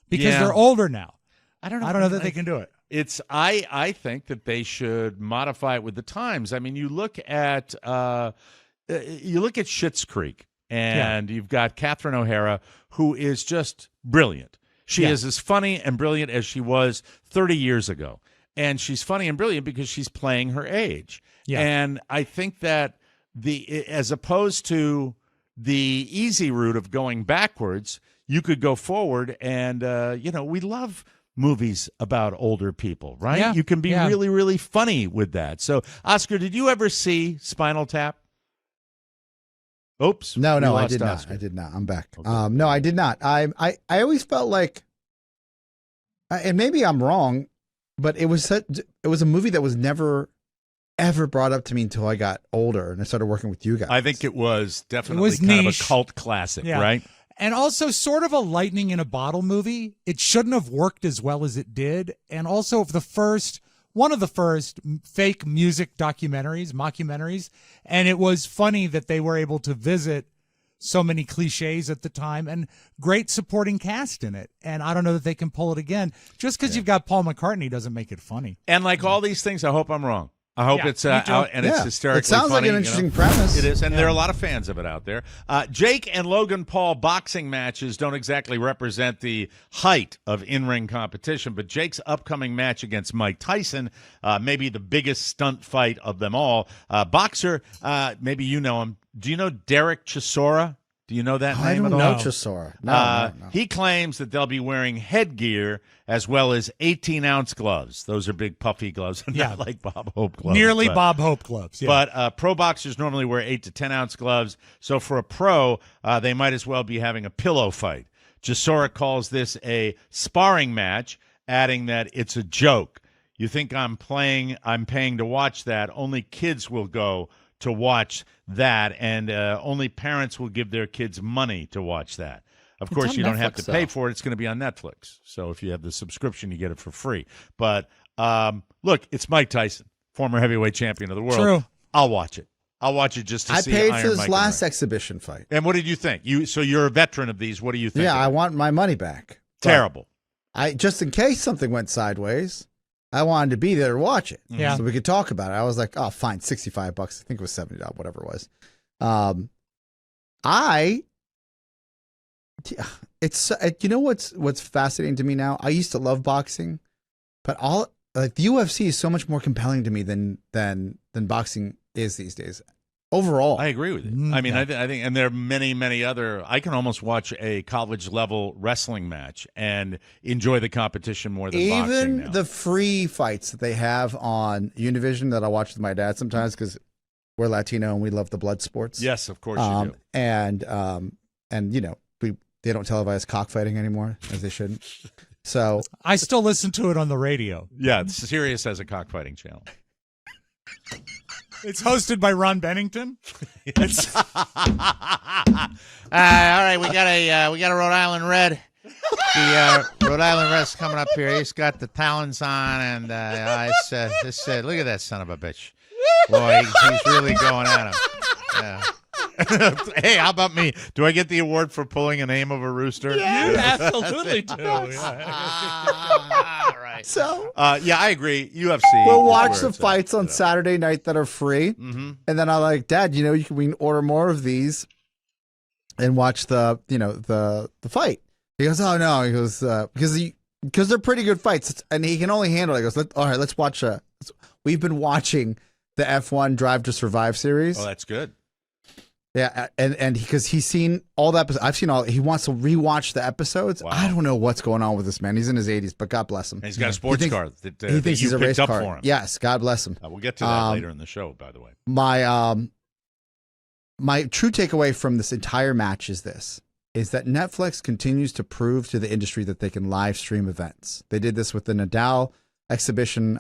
because they're older now. I don't know that they can do it. I think that they should modify it with the times. I mean, you look at Schitt's Creek, and you've got Catherine O'Hara, who is just brilliant. She is as funny and brilliant as she was 30 years ago. And she's funny and brilliant because she's playing her age. Yeah. And I think that as opposed to the easy route of going backwards, you could go forward. And, we love movies about older people, right? Yeah, You can be yeah. really, really funny with that. So, Oscar, did you ever see Spinal Tap? Oops. No, we I lost did not. Oscar. I did not. I'm back. Okay. No, I did not. I always felt like, and maybe I'm wrong, but it was a movie that was never ever brought up to me until I got older and I started working with you guys. I think it was definitely was kind of a niche. cult classic, Yeah. right? And also sort of a lightning in a bottle movie. It shouldn't have worked as well as it did. And also one of the first fake music mockumentaries. And it was funny that they were able to visit so many cliches at the time and great supporting cast in it. And I don't know that they can pull it again. Just because you've got Paul McCartney doesn't make it funny. And like all these things, I hope I'm wrong. I hope Yeah, it's me too. out and it's hysterically It sounds funny, like an interesting premise. It is, and there are a lot of fans of it out there. Jake and Logan Paul boxing matches don't exactly represent the height of in-ring competition, but Jake's upcoming match against Mike Tyson, maybe the biggest stunt fight of them all. Boxer, maybe you know him. Do you know Derek Chisora? Do you know that I name don't at all? know Chisora. No. He claims that they'll be wearing headgear as well as 18-ounce gloves. Those are big, puffy gloves, not like Bob Hope gloves. Nearly but- Bob Hope gloves. Yeah. But pro boxers normally wear 8 to 10-ounce gloves. So for a pro, they might as well be having a pillow fight. Chisora calls this a sparring match, adding that it's a joke. You think I'm paying to watch that? Only kids will go to watch that, and only parents will give their kids money to watch that. Of course, on you don't have Netflix, to pay though. for it. It's going to be on Netflix. So if you have the subscription, you get it for free. But look, it's Mike Tyson, former heavyweight champion of the world. True. I'll watch it. I'll watch it just to I see paid Iron for this Mike last and exhibition fight. and what did you think? So you're a veteran of these. What do you think? Yeah, of I it? want my money back. But Terrible. just in case something went sideways, I wanted to be there to watch it. Yeah. So we could talk about it. I was like, oh, fine, $65. I think it was $70, whatever it was. It's you know what's fascinating to me now? I used to love boxing, but the UFC is so much more compelling to me than boxing is these days. Overall, I agree with you. I mean, I think, and there are many other. I can almost watch a college level wrestling match and enjoy the competition more than boxing even now. the free fights that they have on Univision that I watch with my dad sometimes because we're Latino and we love the blood sports. Yes, of course you do. And they don't televise cockfighting anymore as they shouldn't. So I still listen to it on the radio. Yeah, Sirius has a cockfighting channel. It's hosted by Ron Bennington. All right, we got a Rhode Island Red. The Rhode Island Red's coming up here. He's got the talons on, and I said, look at that son of a bitch. Boy, he's really going at him. Yeah. Hey, how about me? Do I get the award for pulling a name of a rooster? You absolutely do. All right. so Yeah, I agree. UFC. we'll is watch where the it's at. fights on Saturday night that are free, and then I'm like, Dad, we can order more of these and watch the fight. He goes, oh no, he goes because they're pretty good fights, and he can only handle it. He goes, all right, let's watch. We've been watching the F1 Drive to Survive series. Oh, that's good. Yeah, and because he's seen all the episodes, I've seen all. He wants to rewatch the episodes. Wow. I don't know what's going on with this man. He's in his 80s, but God bless him. And he's got a sports He thinks- car that, he that thinks you he's a picked race up car. for him. Yes, God bless him. We'll get to that later in the show, by the way. My true takeaway from this entire match is that Netflix continues to prove to the industry that they can live stream events. They did this with the Nadal exhibition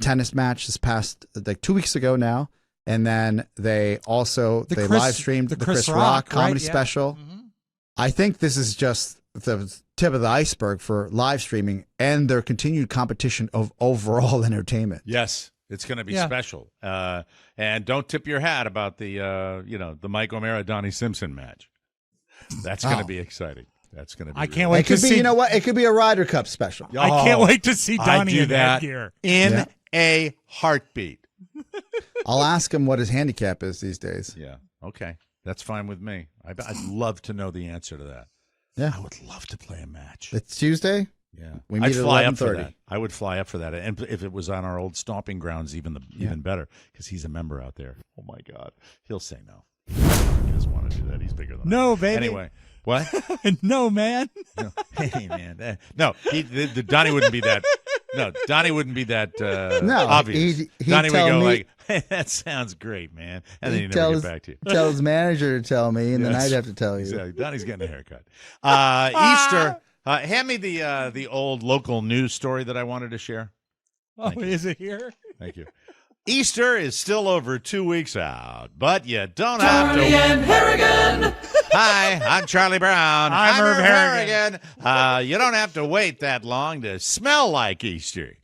tennis match this past 2 weeks ago now. And then they live streamed the Chris Rock comedy right? Yeah. special. Mm-hmm. I think this is just the tip of the iceberg for live streaming and their continued competition of overall entertainment. Yes, it's going to be Yeah. special. And don't tip your hat about the Mike O'Mara Donnie Simpson match. That's going to be exciting. That's going to be. I really can't It wait to could be, see. you know what? It could be a Ryder Cup special. I can't wait to see I'd Donnie do in that headgear. in Yeah. a heartbeat. I'll ask him what his handicap is these days. Yeah. Okay. That's fine with me. I'd love to know the answer to that. Yeah. I would love to play a match. It's Tuesday. Yeah. We I'd meet at fly up for 11:30. that. I would fly up for that. And if it was on our old stomping grounds, even better, because he's a member out there. Oh, my God. He'll say no. He doesn't want to do that. He's bigger than I No, am. baby. Anyway, what? No, man. No. Hey, man. No, Donnie wouldn't be that. No, Donnie wouldn't be that No, obvious. he'd Donnie would tell go me- like, hey, that sounds great, man. And then He he'd never tells- get back to you. Tell his manager to tell me, and then Yes. I'd have to tell you. Exactly. Donnie's getting a haircut. Easter. Hand me the old local news story that I wanted to share. Oh, is it here? Thank you. Easter is still over 2 weeks out, but you don't have to. and Harrigan. Hi, I'm Charlie Brown. I'm Irv Harrigan. You don't have to wait that long to smell like Easter.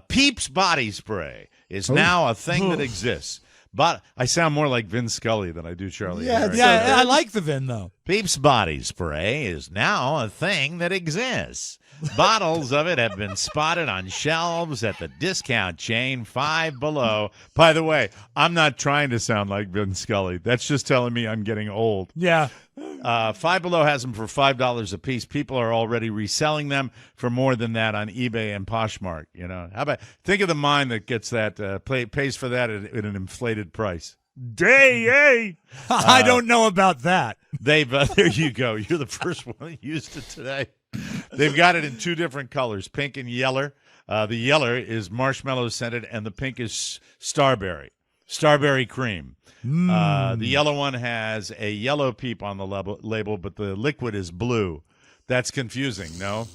Peeps body spray is now a thing that exists. But I sound more like Vin Scully than I do Charlie Yeah, Harrigan. Yeah, I like the Vin, though. Peeps body spray is now a thing that exists. Bottles of it have been spotted on shelves at the discount chain Five Below. By the way, I'm not trying to sound like Vin Scully. That's just telling me I'm getting old. Yeah. Five Below has them for $5 a piece. People are already reselling them for more than that on eBay and Poshmark. You know, how about think of the mind that gets that pays for that at an inflated price. Day, I don't know about that. They've there you go. You're the first one that used it today. They've got it in two different colors, pink and yeller. The yeller is marshmallow scented, and the pink is starberry cream. The yellow one has a yellow peep on the label, but the liquid is blue. That's confusing, no?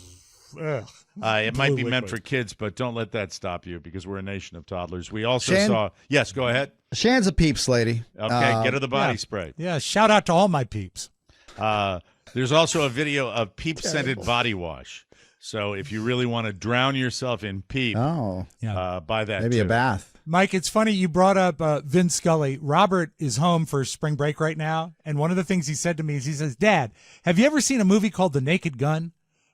It might be meant for kids, but don't let that stop you because we're a nation of toddlers. We also saw – yes, go ahead. Shan's a Peeps lady. Okay, get her the body spray. Yeah, shout out to all my peeps. There's also a video of Peep-scented body wash. So if you really want to drown yourself in Peep, Oh, buy that maybe too. a bath. Mike, it's funny you brought up Vin Scully. Robert is home for spring break right now, and one of the things he said to me is he says, Dad, have you ever seen a movie called The Naked Gun?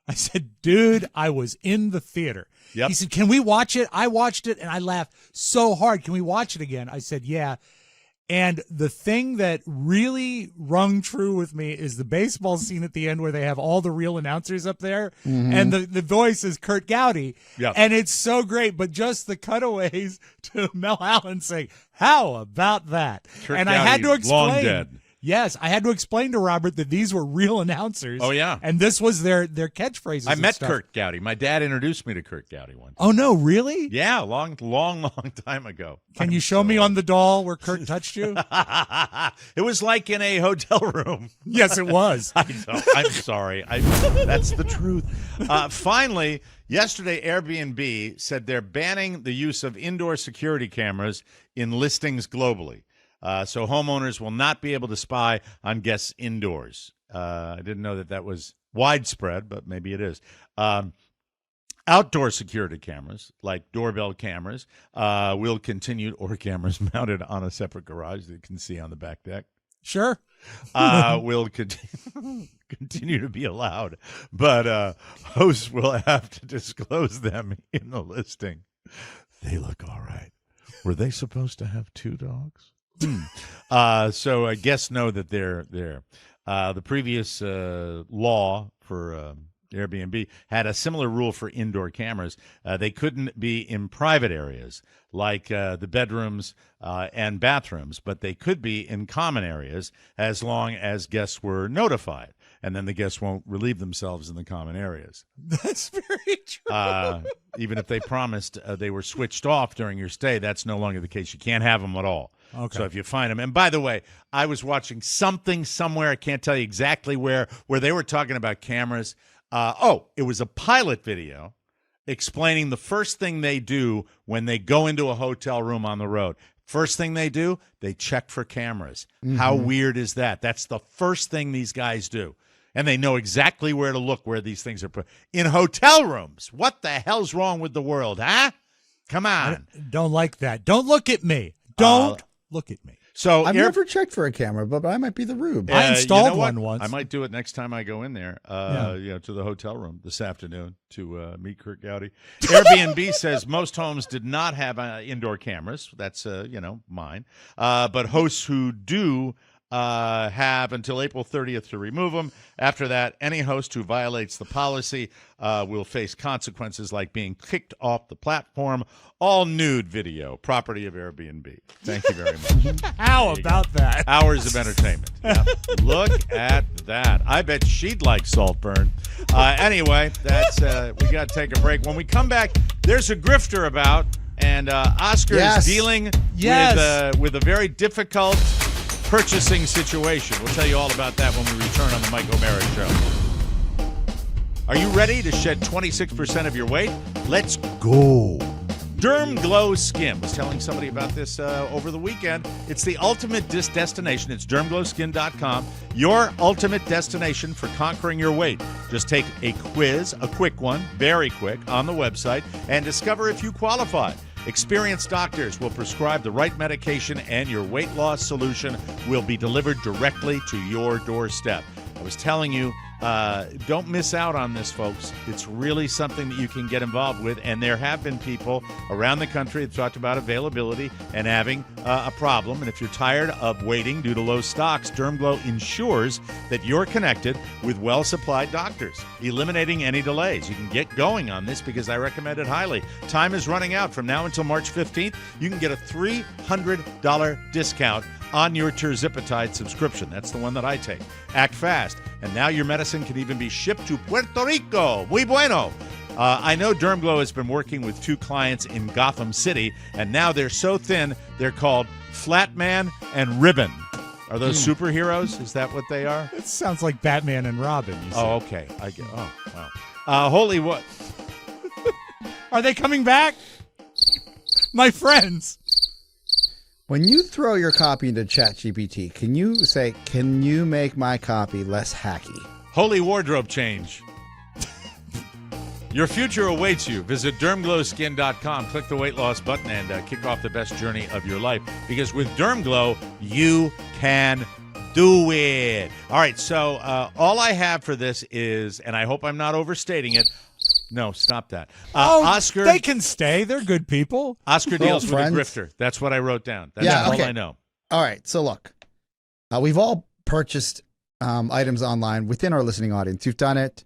I said, dude, I was in the theater. Yep. He said, can we watch it? I watched it, and I laughed so hard. Can we watch it again? I said, yeah. And the thing that really rung true with me is the baseball scene at the end where they have all the real announcers up there, and the voice is Curt Gowdy. Yep. And it's so great, but just the cutaways to Mel Allen saying, how about that? Curt and I had to Gowdy, explain. long dead. Yes, I had to explain to Robert that these were real announcers. Oh, yeah. And this was their catchphrases. I and met stuff. Curt Gowdy. My dad introduced me to Curt Gowdy once. Oh, no, really? Yeah, long time ago. Can you show me on the doll where Curt touched you? It was like in a hotel room. Yes, it was. I'm sorry. That's the truth. Finally, yesterday, Airbnb said they're banning the use of indoor security cameras in listings globally. So homeowners will not be able to spy on guests indoors. I didn't know that was widespread, but maybe it is. Outdoor security cameras, like doorbell cameras, will continue, or cameras mounted on a separate garage that you can see on the back deck. Sure. Will continue to be allowed, but hosts will have to disclose them in the listing. They look all right. Were they supposed to have two dogs? So guests know that they're there. The previous law for Airbnb had a similar rule for indoor cameras. They couldn't be in private areas like the bedrooms and bathrooms, but they could be in common areas as long as guests were notified. And then the guests won't relieve themselves in the common areas. That's very true. Even if they promised they were switched off during your stay, that's no longer the case. You can't have them at all. Okay. So if you find them, and by the way, I was watching something somewhere, I can't tell you exactly where they were talking about cameras. It was a pilot video explaining the first thing they do when they go into a hotel room on the road. First thing they do, they check for cameras. How weird is that? That's the first thing these guys do. And they know exactly where to look where these things are put. In hotel rooms, what the hell's wrong with the world, huh? Come on. Don't like that. Don't look at me. Don't look at me. So I've never checked for a camera, but I might be the rube. I installed you know one what? once. I might do it next time I go in there, to the hotel room this afternoon to meet Curt Gowdy. Airbnb says most homes did not have indoor cameras. That's, mine. But hosts who do have until April 30th to remove them. After that, any host who violates the policy will face consequences like being kicked off the platform. All nude video, property of Airbnb. Thank you very much. How about that? Hours of entertainment. Yeah. Look at that. I bet she'd like Saltburn. Anyway, that's we got to take a break. When we come back, there's a grifter about, and Oscar is dealing with a very difficult purchasing situation. We'll tell you all about that when we return on the Mike O'Mara Show. Are you ready to shed 26% of your weight? Let's go. Derm Glow Skin. I was telling somebody about this over the weekend. It's the ultimate destination. It's dermglowskin.com. Your ultimate destination for conquering your weight. Just take a quiz, a quick one, very quick, on the website, and discover if you qualify. Experienced doctors will prescribe the right medication, and your weight loss solution will be delivered directly to your doorstep. I was telling you, don't miss out on this, folks. It's really something that you can get involved with, and there have been people around the country that talked about availability and having a problem. And if you're tired of waiting due to low stocks, DermGlow ensures that you're connected with well-supplied doctors, eliminating any delays. You can get going on this because I recommend it highly. Time is running out. From now until March 15th, you can get a $300 discount on your Tirzepatide subscription. That's the one that I take. Act fast. And now your medicine can even be shipped to Puerto Rico. Muy bueno. I know DermGlow has been working with 2 clients in Gotham City, and now they're so thin, they're called Flatman and Ribbon. Are those superheroes? Is that what they are? It sounds like Batman and Robin. You said. Oh, okay. I get. Oh, wow. Holy what? Are they coming back? My friends. When you throw your copy into ChatGPT, can you say, can you make my copy less hacky? Holy wardrobe change. Your future awaits you. Visit dermglowskin.com. Click the weight loss button and kick off the best journey of your life. Because with DermGlow, you can do it. All right, so all I have for this is, and I hope I'm not overstating it. No, stop that. Oscar, they can stay. They're good people. Oscar deals with a grifter. That's what I wrote down. That's all I know. All right, so look. We've all purchased items online within our listening audience. You've done it.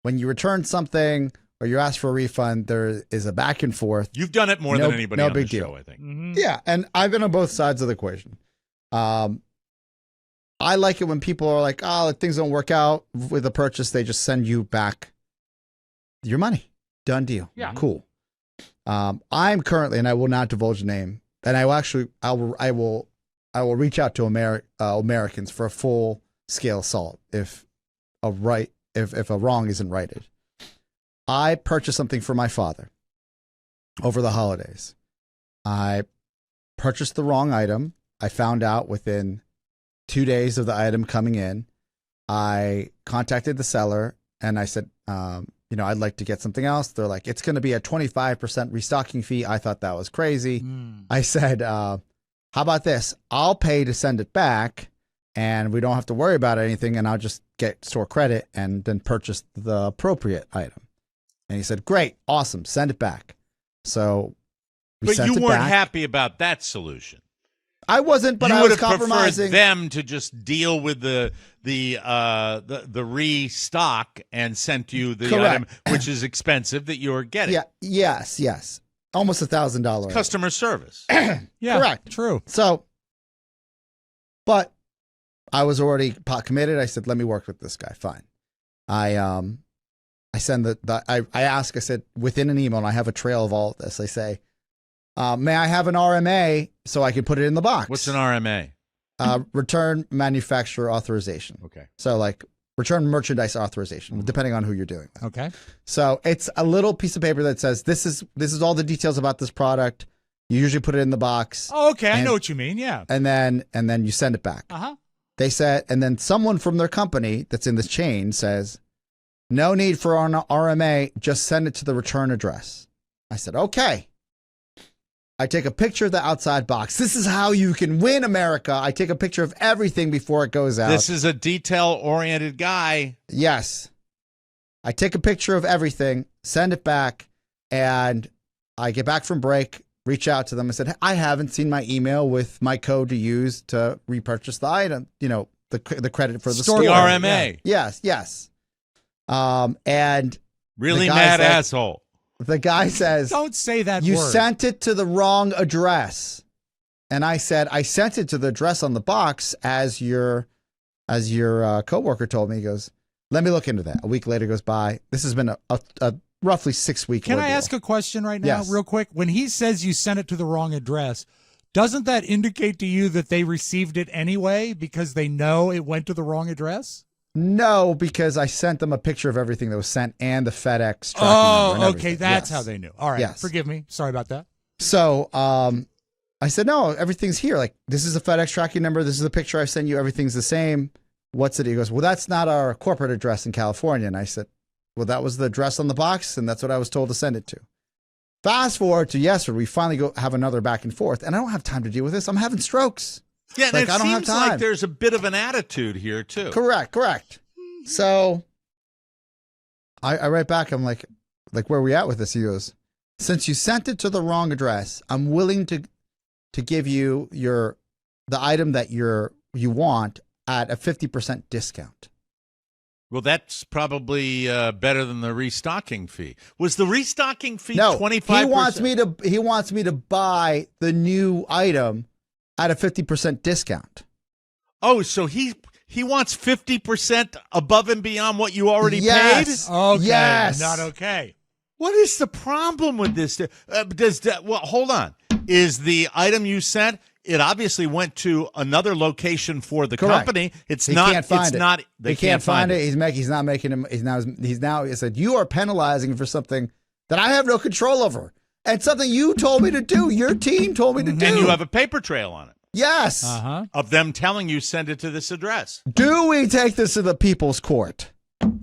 When you return something or you ask for a refund, there is a back and forth. You've done it more than anybody on the show, I think. Mm-hmm. Yeah, and I've been on both sides of the equation. I like it when people are like, oh, things don't work out with a purchase. They just send you back your money. Done deal. Yeah. Cool. I'm currently, and I will not divulge a name, and I will reach out to Americans for a full scale assault if a wrong isn't righted. I purchased something for my father over the holidays. I purchased the wrong item. I found out within 2 days of the item coming in. I contacted the seller and I said, I'd like to get something else. They're like, it's going to be a 25% restocking fee. I thought that was crazy. I said, how about this? I'll pay to send it back and we don't have to worry about anything. And I'll just get store credit and then purchase the appropriate item. And he said, great, awesome, send it back. So we sent it back. But you weren't happy about that solution. I wasn't, but I was compromising. You would have preferred them to just deal with the restock and sent you the item, which is expensive, that you're getting. Yeah, yes. Almost $1,000. Customer service. Yeah, correct. True. So, but I was already committed. I said, let me work with this guy. Fine. I send I ask, I said, within an email, and I have a trail of all of this. I say, may I have an RMA so I can put it in the box? What's an RMA? Return manufacturer authorization. Okay. So like return merchandise authorization, depending on who you're doing with. Okay. So it's a little piece of paper that says, this is all the details about this product. You usually put it in the box. Oh, okay. I know what you mean. Yeah. And then you send it back. Uh-huh. They said, and then someone from their company that's in this chain says, no need for an RMA, just send it to the return address. I said, okay. I take a picture of the outside box. This is how you can win, America. I take a picture of everything before it goes out. This is a detail-oriented guy. Yes. I take a picture of everything, send it back, and I get back from break. reach out to them and said, hey, I haven't seen my email with my code to use to repurchase the item, the credit for the store. RMA. Yes. And Really the guy mad said- asshole. the guy says, Don't say that you word. sent it to the wrong address. And I said, I sent it to the address on the box as your coworker told me. He goes, let me look into that. A week later goes by. This has been a roughly 6 week Can I ordeal. ask a question right now, Yes. real quick? When he says you sent it to the wrong address, doesn't that indicate to you that they received it anyway because they know it went to the wrong address? No, because I sent them a picture of everything that was sent and the FedEx tracking number and Oh, okay. everything. That's Yes. how they knew. All right. Yes. Forgive me. Sorry about that. So I said, no, everything's here. Like, this is the FedEx tracking number. This is the picture I sent you. Everything's the same. What's it? He goes, well, that's not our corporate address in California. And I said, well, that was the address on the box, and that's what I was told to send it to. Fast forward to yesterday, we finally go have another back and forth, and I don't have time to deal with this. I'm having strokes. Yeah, and Like, it I don't have seems time. like there's a bit of an attitude here, too. Correct. So I write back. I'm like, where are we at with this? He goes, since you sent it to the wrong address, I'm willing to give you the item that you want at a 50% discount. Well, that's probably better than the restocking fee. Was the restocking fee No, 25%? he wants me to buy the new item at a 50% discount. Oh, so he wants 50% above and beyond what you already Yes. paid? Okay. Yes. Not okay. What is the problem with this? Well, hold on. Is the item you sent? It obviously went to another location for the Correct. company. It's He not. can't find it's it. not. They He can't find it. He's not making him. He's now. He said, you are penalizing for something that I have no control over, and something you told me to do. Your team told me to do. And you have a paper trail on it yes. Uh-huh. of them telling you send it to this address. Do we take this to the people's court?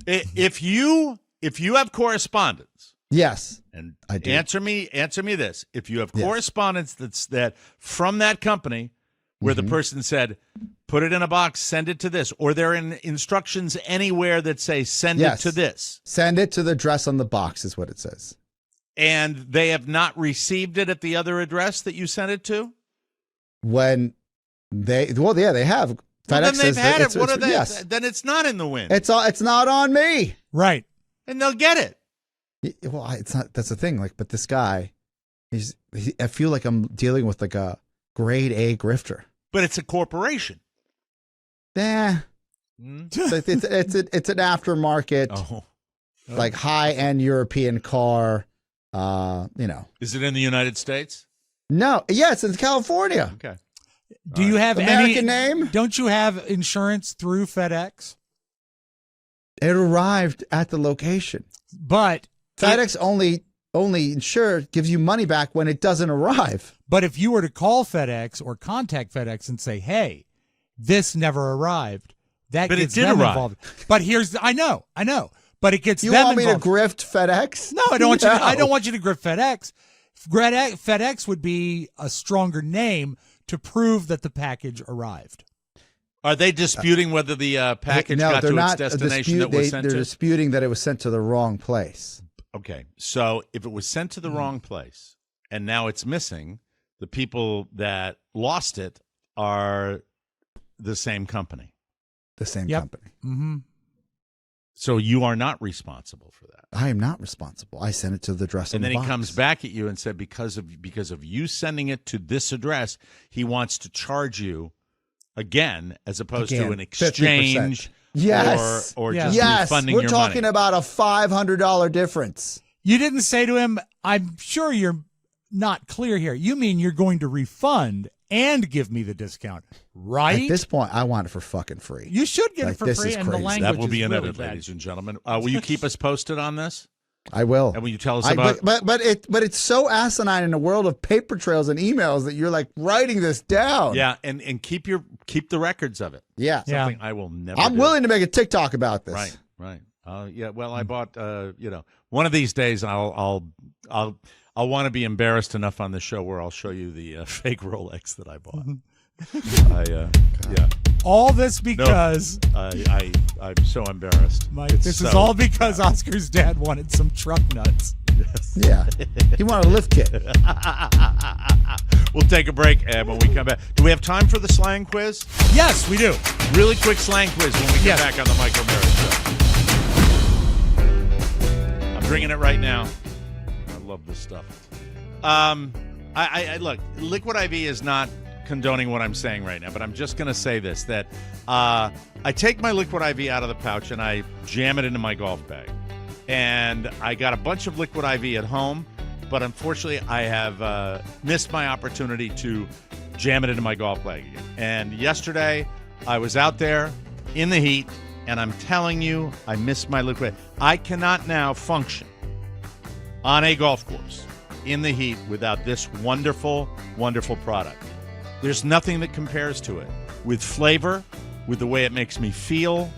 If you have correspondence. Yes. And I do. answer me this. If you have Yes. correspondence that from that company where the person said, put it in a box, send it to this, or there are instructions anywhere that say send Yes. it to this, Send it to the address on the box is what it says. and they have not received it at the other address that you sent it to, When they have. well, FedEx then they've says had that it. What are they? Yes. Then it's not in the wind, It's not on me. Right. and they'll get it. Well, it's not. That's the thing. Like, but this guy, I feel like I'm dealing with like a grade A grifter. But it's a corporation. Nah. Hmm? It's an aftermarket, Oh, like high end European car. is it in the United States? No, yes, it's California. Okay. Do you have American any name? Don't you have insurance through FedEx? It arrived at the location. But FedEx only gives you money back when it doesn't arrive. But if you were to call FedEx or contact FedEx and say, "Hey, this never arrived," that But it gets did them arrive. involved. But I know, but it gets You them want me involved. to grift FedEx? No, I don't want you. No. I don't want you to grip FedEx. FedEx would be a stronger name to prove that the package arrived. Are they disputing whether the package No, got they're to its not destination that was sent They're to? disputing that it was sent to the wrong place. Okay, so if it was sent to the wrong place and now it's missing, the people that lost it are the same company. The same Yep. company. Mm-hmm. So you are not responsible for that. I am not responsible. I sent it to the address And on then the he box. comes back at you and said because of you sending it to this address, he wants to charge you again as opposed to Again, an exchange 50%. Yes. or Yeah. just Yes, refunding we're your talking money. about a $500 difference. You didn't say to him, "I'm sure you're not clear here. You mean you're going to refund and give me the discount, right?" At this point, I want it for fucking free. You should get Like, it for this free, is and the crazy. language That will be is an really edit, bad. ladies and gentlemen. Will you keep us posted on this? I will. And will you tell us about? but it's so asinine in the world of paper trails and emails that you're like writing this down. Yeah, and keep the records of it. Yeah. Yeah. Something I will never. I'm do. willing to make a TikTok about this. Right. Yeah. Well, I bought. One of these days, I'll want to be embarrassed enough on the show where I'll show you the fake Rolex that I bought. Yeah. All this because I'm so embarrassed. Mike, It's this is so all because Oscar's dad wanted some truck nuts. Yeah. He wanted a lift kit. We'll take a break, and when we come back, do we have time for the slang quiz? Yes, we do. Really quick slang quiz when we get back on the Michael Mara Show. I'm bringing it right now. I love this stuff. I look, Liquid IV is not condoning what I'm saying right now, but I'm just going to say this, that I take my Liquid IV out of the pouch and I jam it into my golf bag. And I got a bunch of Liquid IV at home, but unfortunately I have missed my opportunity to jam it into my golf bag again. And yesterday I was out there in the heat, and I'm telling you, I missed my Liquid. I cannot now function on a golf course in the heat without this wonderful, wonderful product. There's nothing that compares to it. With flavor, with the way it makes me feel,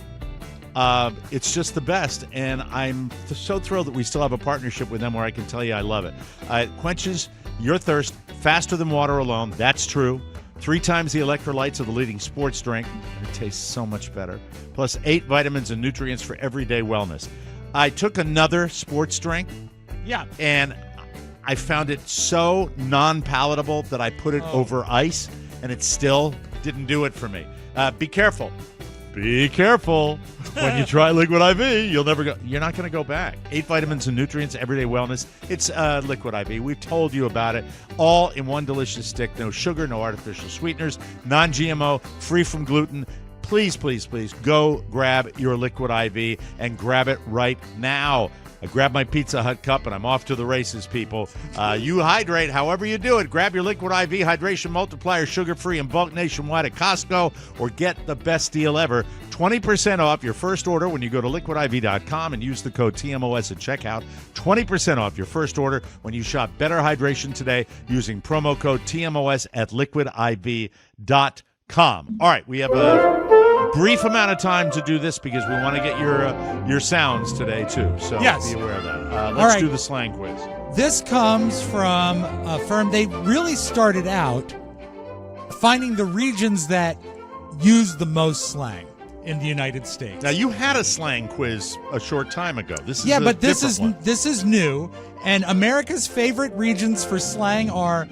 it's just the best. And I'm so thrilled that we still have a partnership with them where I can tell you I love it. It quenches your thirst faster than water alone. That's true. 3 times the electrolytes of the leading sports drink. It tastes so much better. Plus 8 vitamins and nutrients for everyday wellness. I took another sports drink. Yeah. And I found it so non-palatable that I put it over ice, and it still didn't do it for me. Be careful. Be careful. When you try Liquid IV, you're not going to go back. 8 vitamins and nutrients, everyday wellness. It's Liquid IV. We've told you about it. All in one delicious stick. No sugar, no artificial sweeteners, non-GMO, free from gluten. Please, please, please go grab your Liquid IV and grab it right now. I grab my Pizza Hut cup, and I'm off to the races, people. You hydrate however you do it. Grab your Liquid IV Hydration Multiplier, sugar-free and bulk nationwide at Costco, or get the best deal ever. 20% off your first order when you go to liquidiv.com and use the code TMOS at checkout. 20% off your first order when you shop Better Hydration today using promo code TMOS at liquidiv.com. All right, we have a brief amount of time to do this because we want to get your sounds today too. So yes, be aware of that. Let's do the slang quiz. This comes from a firm. They really started out finding the regions that use the most slang in the United States. Now you had a slang quiz a short time ago. This is but this is new. And America's favorite regions for slang are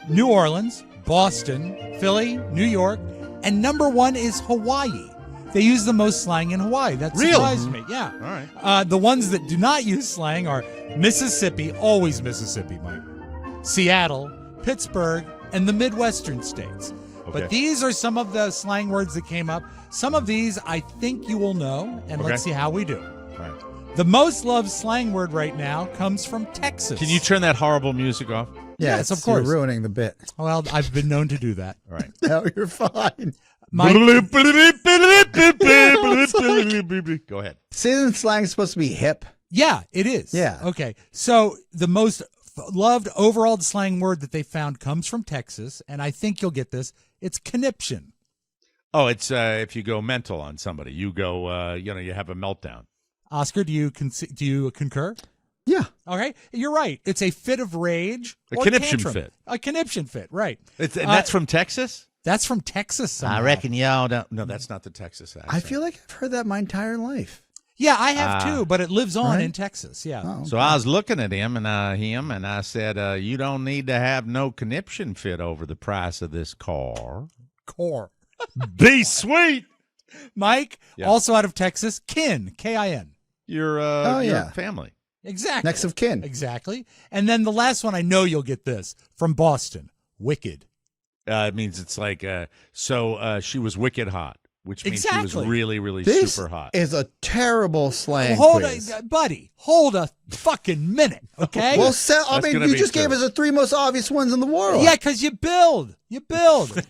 New Orleans, Boston, Philly, New York. And number 1 is Hawaii. They use the most slang in Hawaii. That surprised me. Yeah. All right. The ones that do not use slang are Mississippi, always Mississippi, Mike. Seattle, Pittsburgh, and the Midwestern states. Okay. But these are some of the slang words that came up. Some of these I think you will know, and let's see how we do. All right. The most loved slang word right now comes from Texas. Can you turn that horrible music off? Yes, of course. You're ruining the bit. Well, I've been known to do that. All right. No, you're fine. Go ahead. Isn't slang supposed to be hip? Yeah, it is. Yeah. Okay. So the most loved overall slang word that they found comes from Texas, and I think you'll get this. It's conniption. Oh, it's if you go mental on somebody, you go, you have a meltdown. Oscar, do you concur? Yeah. Okay, you're right. It's a fit of rage. A or conniption tantrum. fit. A conniption fit, right. And that's from Texas? That's from Texas somehow. I reckon y'all don't. No, that's not the Texas accent. I feel like I've heard that my entire life. Yeah, I have too, but it lives on Right? in Texas. Yeah. Oh. So I was looking at him and I said, you don't need to have no conniption fit over the price of this car. Core. Be sweet. Mike, Yeah. also out of Texas, kin, K-I-N. Your yeah. family. Exactly. Next of kin. Exactly. And then the last one, I know you'll get this, from Boston, wicked. It means it's like, she was wicked hot, which means she Exactly. was really, really This super hot. is a terrible slang quiz. Buddy, hold a fucking minute, okay? Well, That's you gonna be just gave true. us the 3 most obvious ones in the world. yeah, because you build.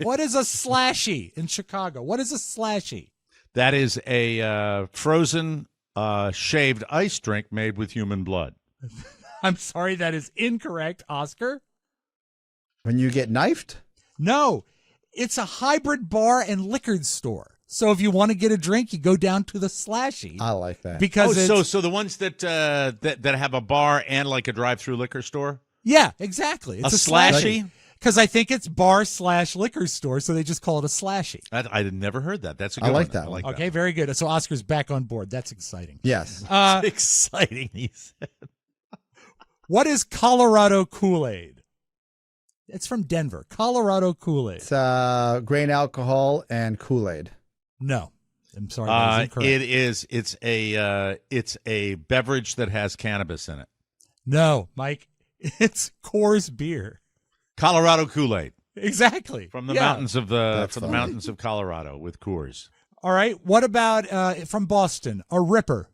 What is a slashie in Chicago? What is a slashie? That is a frozen shaved ice drink made with human blood. I'm sorry, that is incorrect, Oscar. When you get knifed? No, it's a hybrid bar and liquor store. So if you want to get a drink, you go down to the Slashie. I like that. Because so the ones that have a bar and like a drive-through liquor store? yeah, exactly. It's A Slashie? Because I think it's bar/liquor store, so they just call it a Slashie. I had never heard that. That's a good I like one. that I one. like Okay, very good. So Oscar's back on board. That's exciting. Yes. that. Exciting, he said. What is Colorado Kool-Aid? It's from Denver. Colorado Kool-Aid. It's grain alcohol and Kool-Aid. No. I'm sorry. That is incorrect. It's a beverage that has cannabis in it. No, Mike. It's Coors beer. Colorado Kool-Aid. Exactly. From the Yeah. mountains of That's funny. mountains of Colorado with Coors. All right. What about from Boston? A Ripper.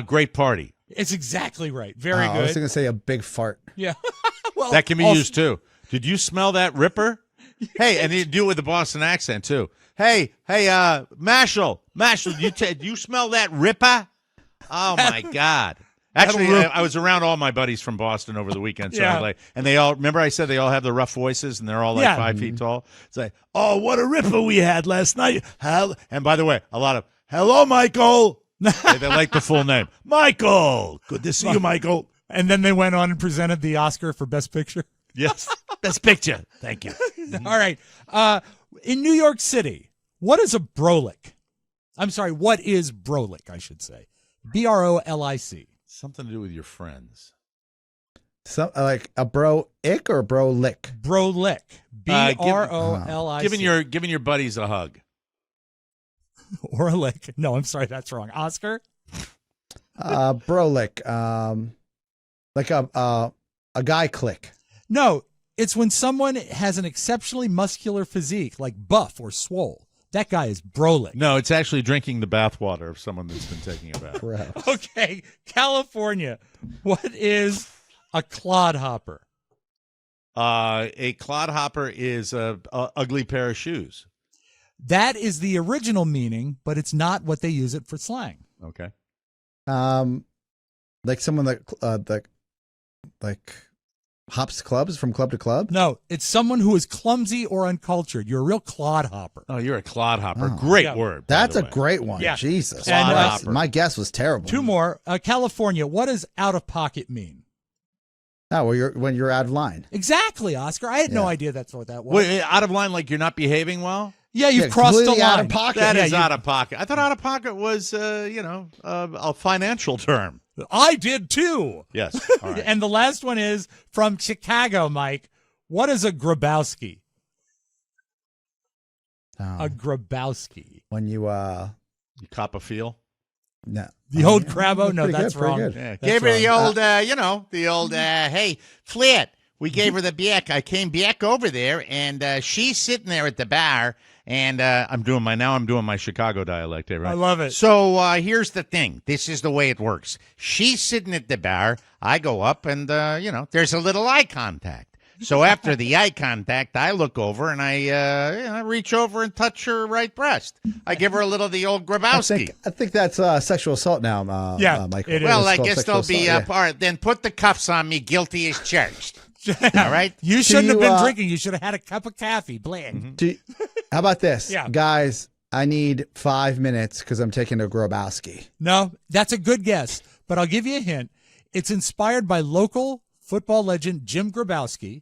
Great party. It's exactly right. Very I was good. going to say a big fart. Yeah. Well, That can be also- used too. Did you smell that Ripper? Hey, and you do it with the Boston accent too. Hey, Marshall, you smell that Ripper? Oh my God! Actually, I was around all my buddies from Boston over the weekend, so Yeah. and they all remember I said they all have the rough voices and they're all like Yeah. 5 feet tall. It's like, oh, what a Ripper we had last night! And by the way, a lot of hello, Michael. They like the full name, Michael. Good to see you, Michael. And then they went on and presented the Oscar for Best Picture. Yes, best picture. Thank you. All right. In New York City, what is a brolic? I'm sorry, what is brolic, I should say? BROLIC. Something to do with your friends. Some like a bro ick or bro lick. Brolic. BROLIC. Giving your buddies a hug. Or a lick. No, I'm sorry, that's wrong. Oscar? Bro lick. Like a guy click. No, it's when someone has an exceptionally muscular physique, like buff or swole. That guy is brolic. No, it's actually drinking the bathwater of someone that's been taking a bath. Correct. Okay, California. What is a clodhopper? A clodhopper is a ugly pair of shoes. That is the original meaning, but it's not what they use it for slang. Okay. Like someone that like hops clubs from club to club. No, it's someone who is clumsy or uncultured. You're a real clodhopper. Oh, you're a clodhopper. Oh. Great Yeah. word. by That's the a way. great one. Yeah. Jesus And, Christ. Clodhopper. My guess was terrible. Two more. California. What does out of pocket mean? Oh, well, when you're out of line. Exactly, Oscar. I had no Yeah. idea that's what that was. Wait, out of line, like you're not behaving well? Yeah, you've Yeah, crossed the completely line. out of pocket. That Yeah, is you- out of pocket. I thought out of pocket was, a financial term. I did too. Yes. All right. And the last one is from Chicago, Mike. What is a Grabowski? Oh, A Grabowski. when you You cop a feel? no. The old Crabo? No, Pretty that's good, pretty wrong. good. Yeah. That's Gave her the wrong. old, hey, Flit. We gave her the back. I came back over there, and she's sitting there at the bar, and I'm doing my Chicago dialect, right? I love it. so here's the thing. This is the way it works. She's sitting at the bar. I go up, and, there's a little eye contact. So after the eye contact, I look over, and I reach over and touch her right breast. I give her a little of the old Grabowski. I think that's sexual assault now. Yeah, Michael. it is. Well, It's I called guess sexual there'll be assault, a part. Then put the cuffs on me. Guilty as charged. All right. You shouldn't have you, been uh, drinking. You should have had a cup of coffee. Bland. How about this, Yeah. guys? I need 5 minutes because I'm taking a Grabowski. No, that's a good guess, but I'll give you a hint. It's inspired by local football legend Jim Grabowski,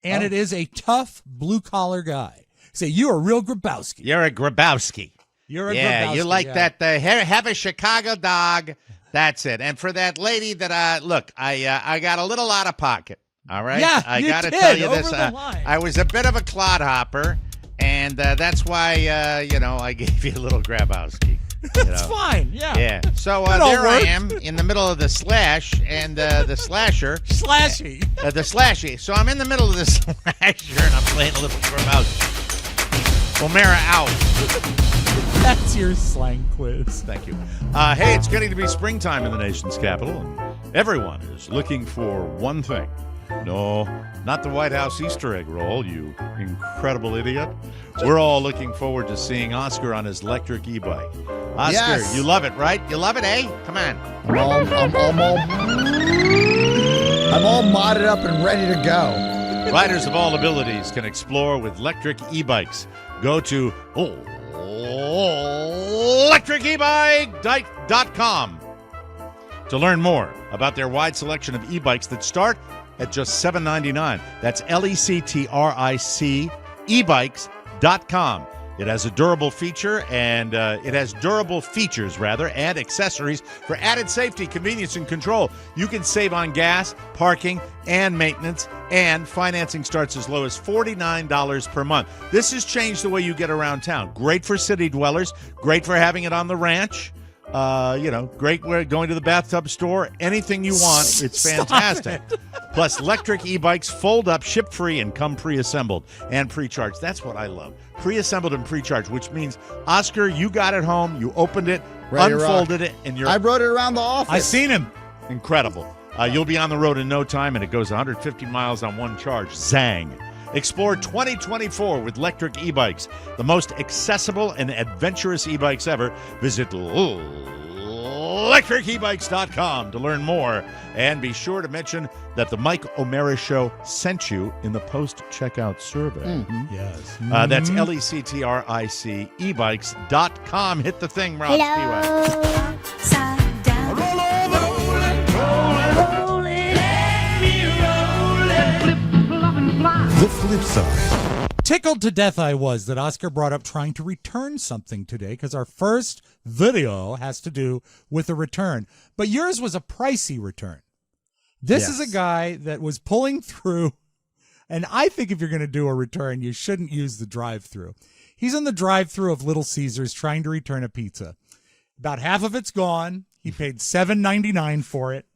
and it is a tough blue-collar guy. Say, you're a real Grabowski. You're a Grabowski. You're a Yeah, Grabowski. you like yeah. that. Have a Chicago dog. That's it. And for that lady that I got a little out of pocket. All right. Yeah, I you gotta did, tell you over this. the line. I was a bit of a clodhopper, and that's why I gave you a little Grabowski. It's fine. Yeah. Yeah. So It all there I worked. am in the middle of the slash and the slasher. Slashie. The Slashie. So I'm in the middle of the slasher, and I'm playing a little Grabowski. O'Mara out. That's your slang quiz. Thank you. Hey, it's getting to be springtime in the nation's capital, and everyone is looking for one thing. No, not the White House Easter egg roll, you incredible idiot. We're all looking forward to seeing Oscar on his electric e-bike. Oscar, Yes. you love it, right? You love it, eh? Come on. I'm all modded up and ready to go. Riders of all abilities can explore with electric e-bikes. Go to electricebike.com to learn more about their wide selection of e-bikes that start at just $7.99. That's LECTRIC ebikes.com. It has a durable feature and it has durable features and accessories for added safety, convenience, and control. You can save on gas, parking, and maintenance, and financing starts as low as $49 per month. This has changed the way you get around town. Great for city dwellers, great for having it on the ranch. Great going to the bathtub store. Anything you want, it's fantastic. Plus, electric e-bikes fold up, ship free, and come pre-assembled and pre-charged. That's what I love. Pre-assembled and pre-charged, which means, Oscar, you got it home, you opened it, unfolded it, and I rode it around the office. I seen him. Incredible. You'll be on the road in no time, and it goes 150 miles on one charge. Zang. Explore 2024 with electric e-bikes, the most accessible and adventurous e-bikes ever. Visit electricebikes.com to learn more. And be sure to mention that the Mike O'Mara Show sent you in the post-checkout survey. Yes. That's LECTRIC ebikes.com. Hit the thing, Rob. Upside down. The flip side. Tickled to death I was that Oscar brought up trying to return something today, because our first video has to do with a return. But yours was a pricey return. This is a guy that was pulling through, and I think if you're going to do a return, you shouldn't use the drive-through. He's in the drive-through of Little Caesars trying to return a pizza. About half of it's gone. He paid $7.99 for it,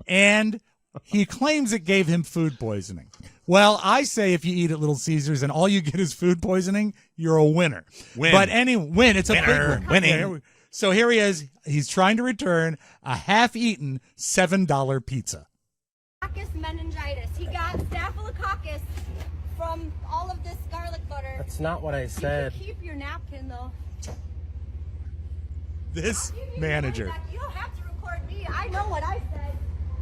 and he claims it gave him food poisoning. Well, I say if you eat at Little Caesars and all you get is food poisoning, you're a winner. But win. It's a big win. Winning. So here he is. He's trying to return a half-eaten $7 pizza. Meningitis. He got staphylococcus from all of this garlic butter. That's not what I said. You can keep your napkin, though. This manager. You don't have to record me. I know what I said.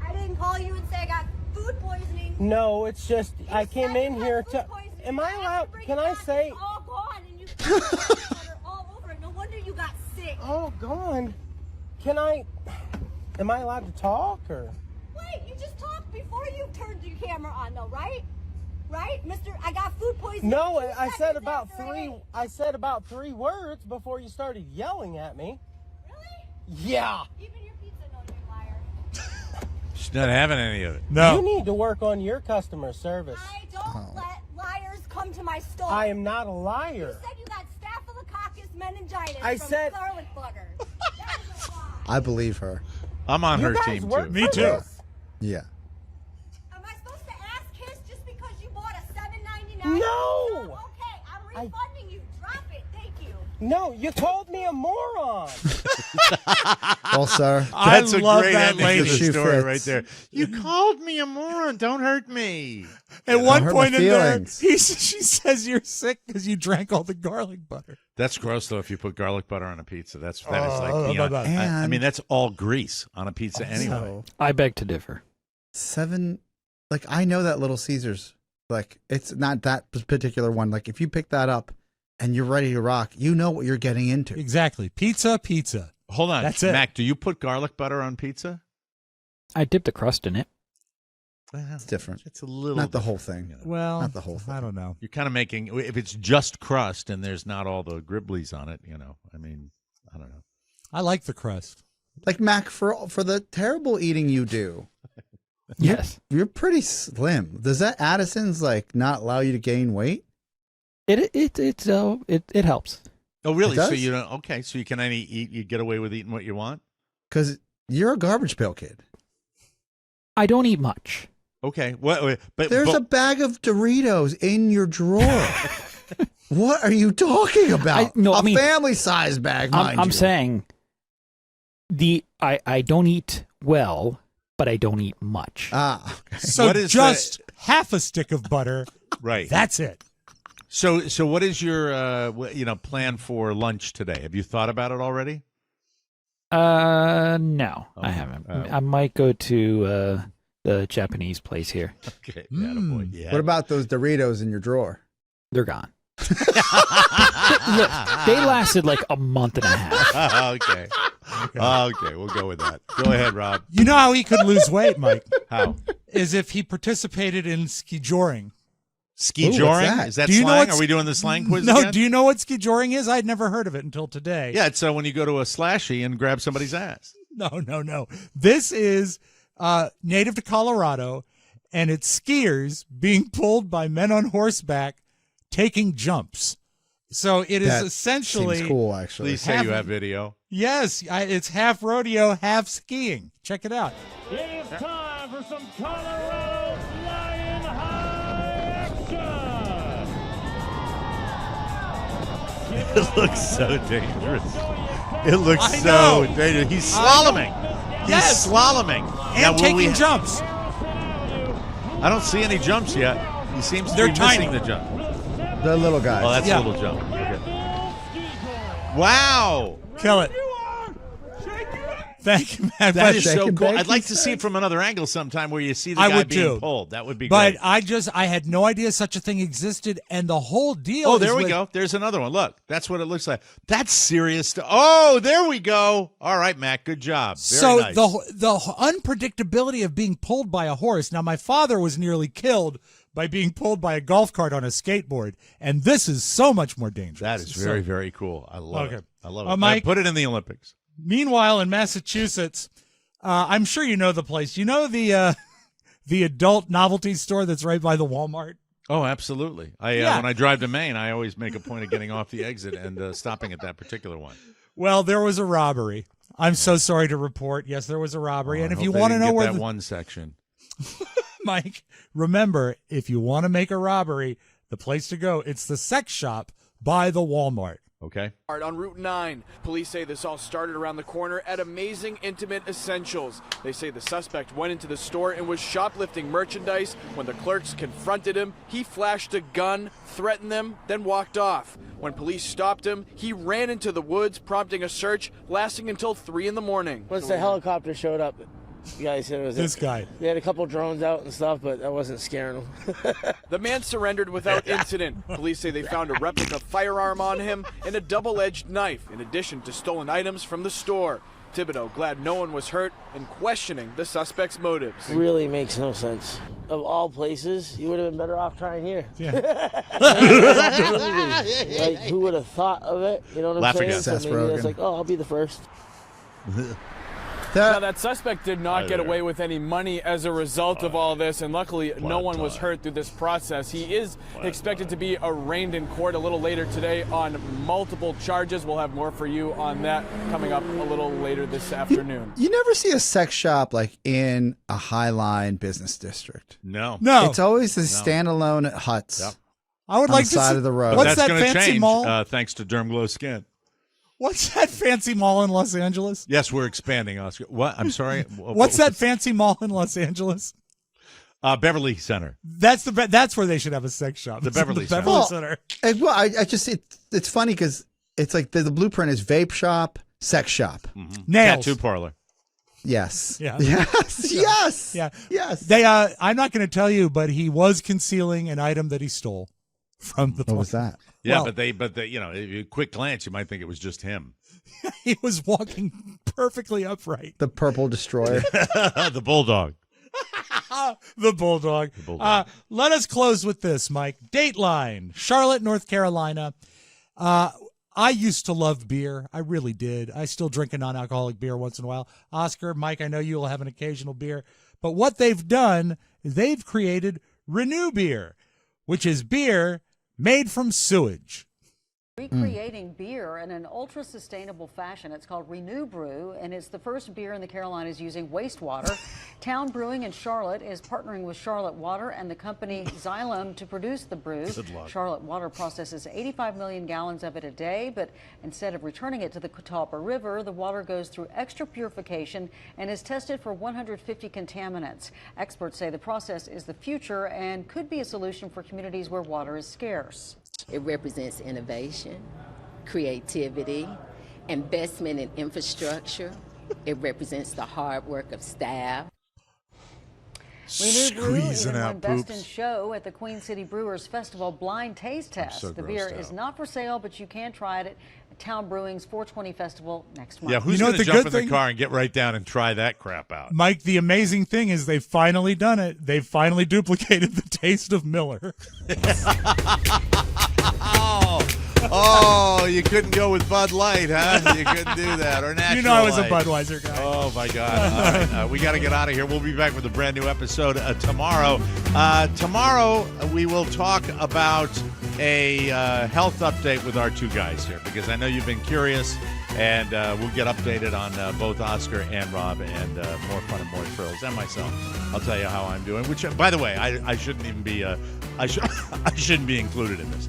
I didn't call you and say I got food poisoning. No, it's just I came in here to. Am I allowed? Can I say? It's all gone, and you butter all over it. No wonder you got sick. Oh, gone. Can I? Am I allowed to talk or? Wait, you just talked before you turned your camera on, though, right? Right, Mister? I got food poisoning. No, 2 I said seconds about after I three. ate. I said about 3 words before you started yelling at me. Really? Yeah. Even your pizza knows you liar. She's not having any of it. You No. need to work on your customer service. I don't let liars come to my store. I am not a You liar. said you got staphylococcus meningitis I from said- garlic butter. That is a lie. I believe her. I'm on You her guys team, work too. Me for too. this? Yeah. Am I supposed to ask his just because you bought a $7.99? No. Okay, I'm refunding you. Drop it. Thank you. No, you called me a moron. Well, sir, That's I a love great that ending lady. to the She story fits. right there. You called me a moron. Don't hurt me. At one hurt point my in there, feelings. she says you're sick because you drank all the garlic butter. That's gross, though, if you put garlic butter on a pizza. That is like Oh, beyond. but- I mean, that's all grease on a pizza anyway. So, I beg to differ. 7, like, I know that Little Caesars, like, it's not that particular one. Like, if you pick that up and you're ready to rock, you know what you're getting into. Exactly. Pizza. Hold on. That's it. Mac, do you put garlic butter on pizza? I dipped the crust in it. It's different. It's a little Not the different, whole thing. you know. Well, Not the whole thing. I don't know. You're kind of making, if it's just crust and there's not all the gribblies on it, I mean, I don't know. I like the crust. Like, Mac, for the terrible eating you do, Yes. you're pretty slim. Does that Addison's, like, not allow you to gain weight? It helps. Oh, really? It So does? you don't, okay, so you can only eat, you get away with eating what you want? Because you're a garbage pail kid. I don't eat much. Okay. But There's a bag of Doritos in your drawer. What are you talking about? I mean, family size bag, mind I'm you. saying I don't eat well, but I don't eat much. Ah, okay. So What is just half a stick of butter. right. That's it. So what is your plan for lunch today? Have you thought about it already? No, Oh, I haven't. oh. I might go to the Japanese place here. Okay. Mm. Attaboy. Yeah. What about those Doritos in your drawer? They're gone. Look, they lasted like a month and a half. Okay. Okay, we'll go with that. Go ahead, Rob. You know how he could lose weight, Mike? How? Is if he participated in Skijoring. Skijoring? that? Is that Do you know slang? what's- Are we doing the slang quiz No, again? do you know what skijoring is? I'd never heard of it until today. Yeah, it's when you go to a Slashie and grab somebody's ass. No. This is native to Colorado, and it's skiers being pulled by men on horseback taking jumps. So it is That essentially seems cool, actually. Please say you have video. Yes, it's half rodeo, half skiing. Check it out. It is time for some Colorado flying high action. It looks so dangerous. It looks I so know. dangerous. He's slaloming. Yes. He's slaloming. And Now, will taking we- jumps. I don't see any jumps yet. He seems to They're be tiny. missing the jump. The little guys. Oh, that's Yeah. a little jump. Okay. Wow. Kill it. Thank you, man. That is Shake so and cool. bake, I'd like he to see it from another angle sometime where you see the I guy would being too. pulled. That would be But great. I had no idea such a thing existed, and the whole deal. Oh, is there we with- go. There's another one. Look, that's what it looks like. That's serious stuff. Oh, there we go. All right, Matt. Good job. Very So nice. the unpredictability of being pulled by a horse. Now, my father was nearly killed by being pulled by a golf cart on a skateboard, and this is so much more dangerous. That is very, very cool. I love Okay. it. I love it. Mike- Put it in the Olympics. Meanwhile, in Massachusetts, I'm sure you know the place. You know the adult novelty store that's right by the Walmart. Oh, absolutely. Yeah. When I drive to Maine, I always make a point of getting off the exit and stopping at that particular one. Well, there was a robbery. I'm so sorry to report. Yes, there was a robbery, and I if hope you they want to didn't know get where that one section. Mike, remember, if you want to make a robbery, the place to go, it's the sex shop by the Walmart. Okay. On Route 9, police say this all started around the corner at Amazing Intimate Essentials. They say the suspect went into the store and was shoplifting merchandise. When the clerks confronted him, he flashed a gun, threatened them, then walked off. When police stopped him, he ran into the woods, prompting a search lasting until 3 in the morning. Once the helicopter showed up, you guys said it was This guy. They had a couple drones out and stuff, but that wasn't scaring them. The man surrendered without incident. Police say they found a replica firearm on him and a double-edged knife, in addition to stolen items from the store. Thibodeau glad no one was hurt and questioning the suspect's motives. Really makes no sense. Of all places, you would have been better off trying here. Like, who would have thought of it? You know what I'm Laugh saying? again. So Seth maybe it's Rogen. like, oh, I'll be the first. Now, that suspect did not get away with any money as a result of all this, and luckily no one was hurt through this process. He is expected to be arraigned in court a little later today on multiple charges. We'll have more for you on that coming up a little later this afternoon. You never see a sex shop like in a Highline business district. No. It's always the standalone huts. Yep. I would on like the to side see, of the road. What's That's that going to fancy change mall? thanks to Derm Glow Skin. What's that fancy mall in Los Angeles? Yes, we're expanding, Oscar. What? I'm sorry. What's that fancy mall in Los Angeles? Beverly Center. That's where they should have a sex shop. The Beverly Center. Beverly Well, Center. Well, I just it's funny because it's like the blueprint is vape shop, sex shop. Nails. Tattoo parlor. Yes. Yeah. Yes. Yes. Yeah. Yes. They. I'm not going to tell you, but he was concealing an item that he stole from the. What was that? Yeah, Well- but they, you know, a quick glance, you might think it was just him. He was walking perfectly upright. The purple destroyer. The bulldog. The bulldog. Let us close with this, Mike. Dateline, Charlotte, North Carolina. I used to love beer. I really did. I still drink a non-alcoholic beer once in a while. Oscar, Mike, I know you will have an occasional beer. But what they've done, they've created Renew Beer, which is beer made from sewage. Recreating beer in an ultra-sustainable fashion. It's called Renew Brew, and it's the first beer in the Carolinas using wastewater. Town Brewing in Charlotte is partnering with Charlotte Water and the company Xylem to produce the brew. Charlotte Water processes 85 million gallons of it a day, but instead of returning it to the Catawba River, the water goes through extra purification and is tested for 150 contaminants. Experts say the process is the future and could be a solution for communities where water is scarce. It represents innovation, creativity, investment in infrastructure. It represents the hard work of staff. Renew Brew even Squeezing won out Best poops. in Show at the Queen City Brewers Festival blind taste test. so The beer grossed is out. not for sale, but you can try it at Town Brewing's 420 Festival next month. Yeah, who's going to jump in the car and get right down and try that crap out? Mike, the amazing thing is they've finally done it. They've finally duplicated the taste of Miller. Oh, you couldn't go with Bud Light, huh? You couldn't do that. Or Natural You know I was Light. a Budweiser guy. Oh, my God. All right, we got to get out of here. We'll be back with a brand new episode tomorrow. Tomorrow, we will talk about a health update with our two guys here, because I know you've been curious, and we'll get updated on both Oscar and Rob, and more fun and more thrills, and myself. I'll tell you how I'm doing, which, by the way, I shouldn't even be I shouldn't be included in this.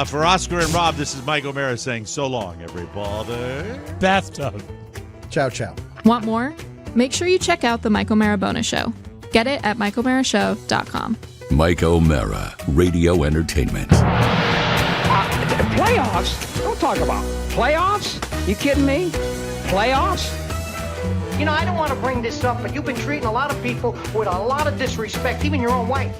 For Oscar and Rob, this is Mike O'Mara saying so long, everybody. Bathtub. Ciao, ciao. Want more? Make sure you check out the Mike O'Mara Bonus Show. Get it at MikeO'MaraShow.com. Mike O'Mara, Radio Entertainment. Playoffs? Don't talk about playoffs. You kidding me? Playoffs? You know, I don't want to bring this up, but you've been treating a lot of people with a lot of disrespect, even your own wife.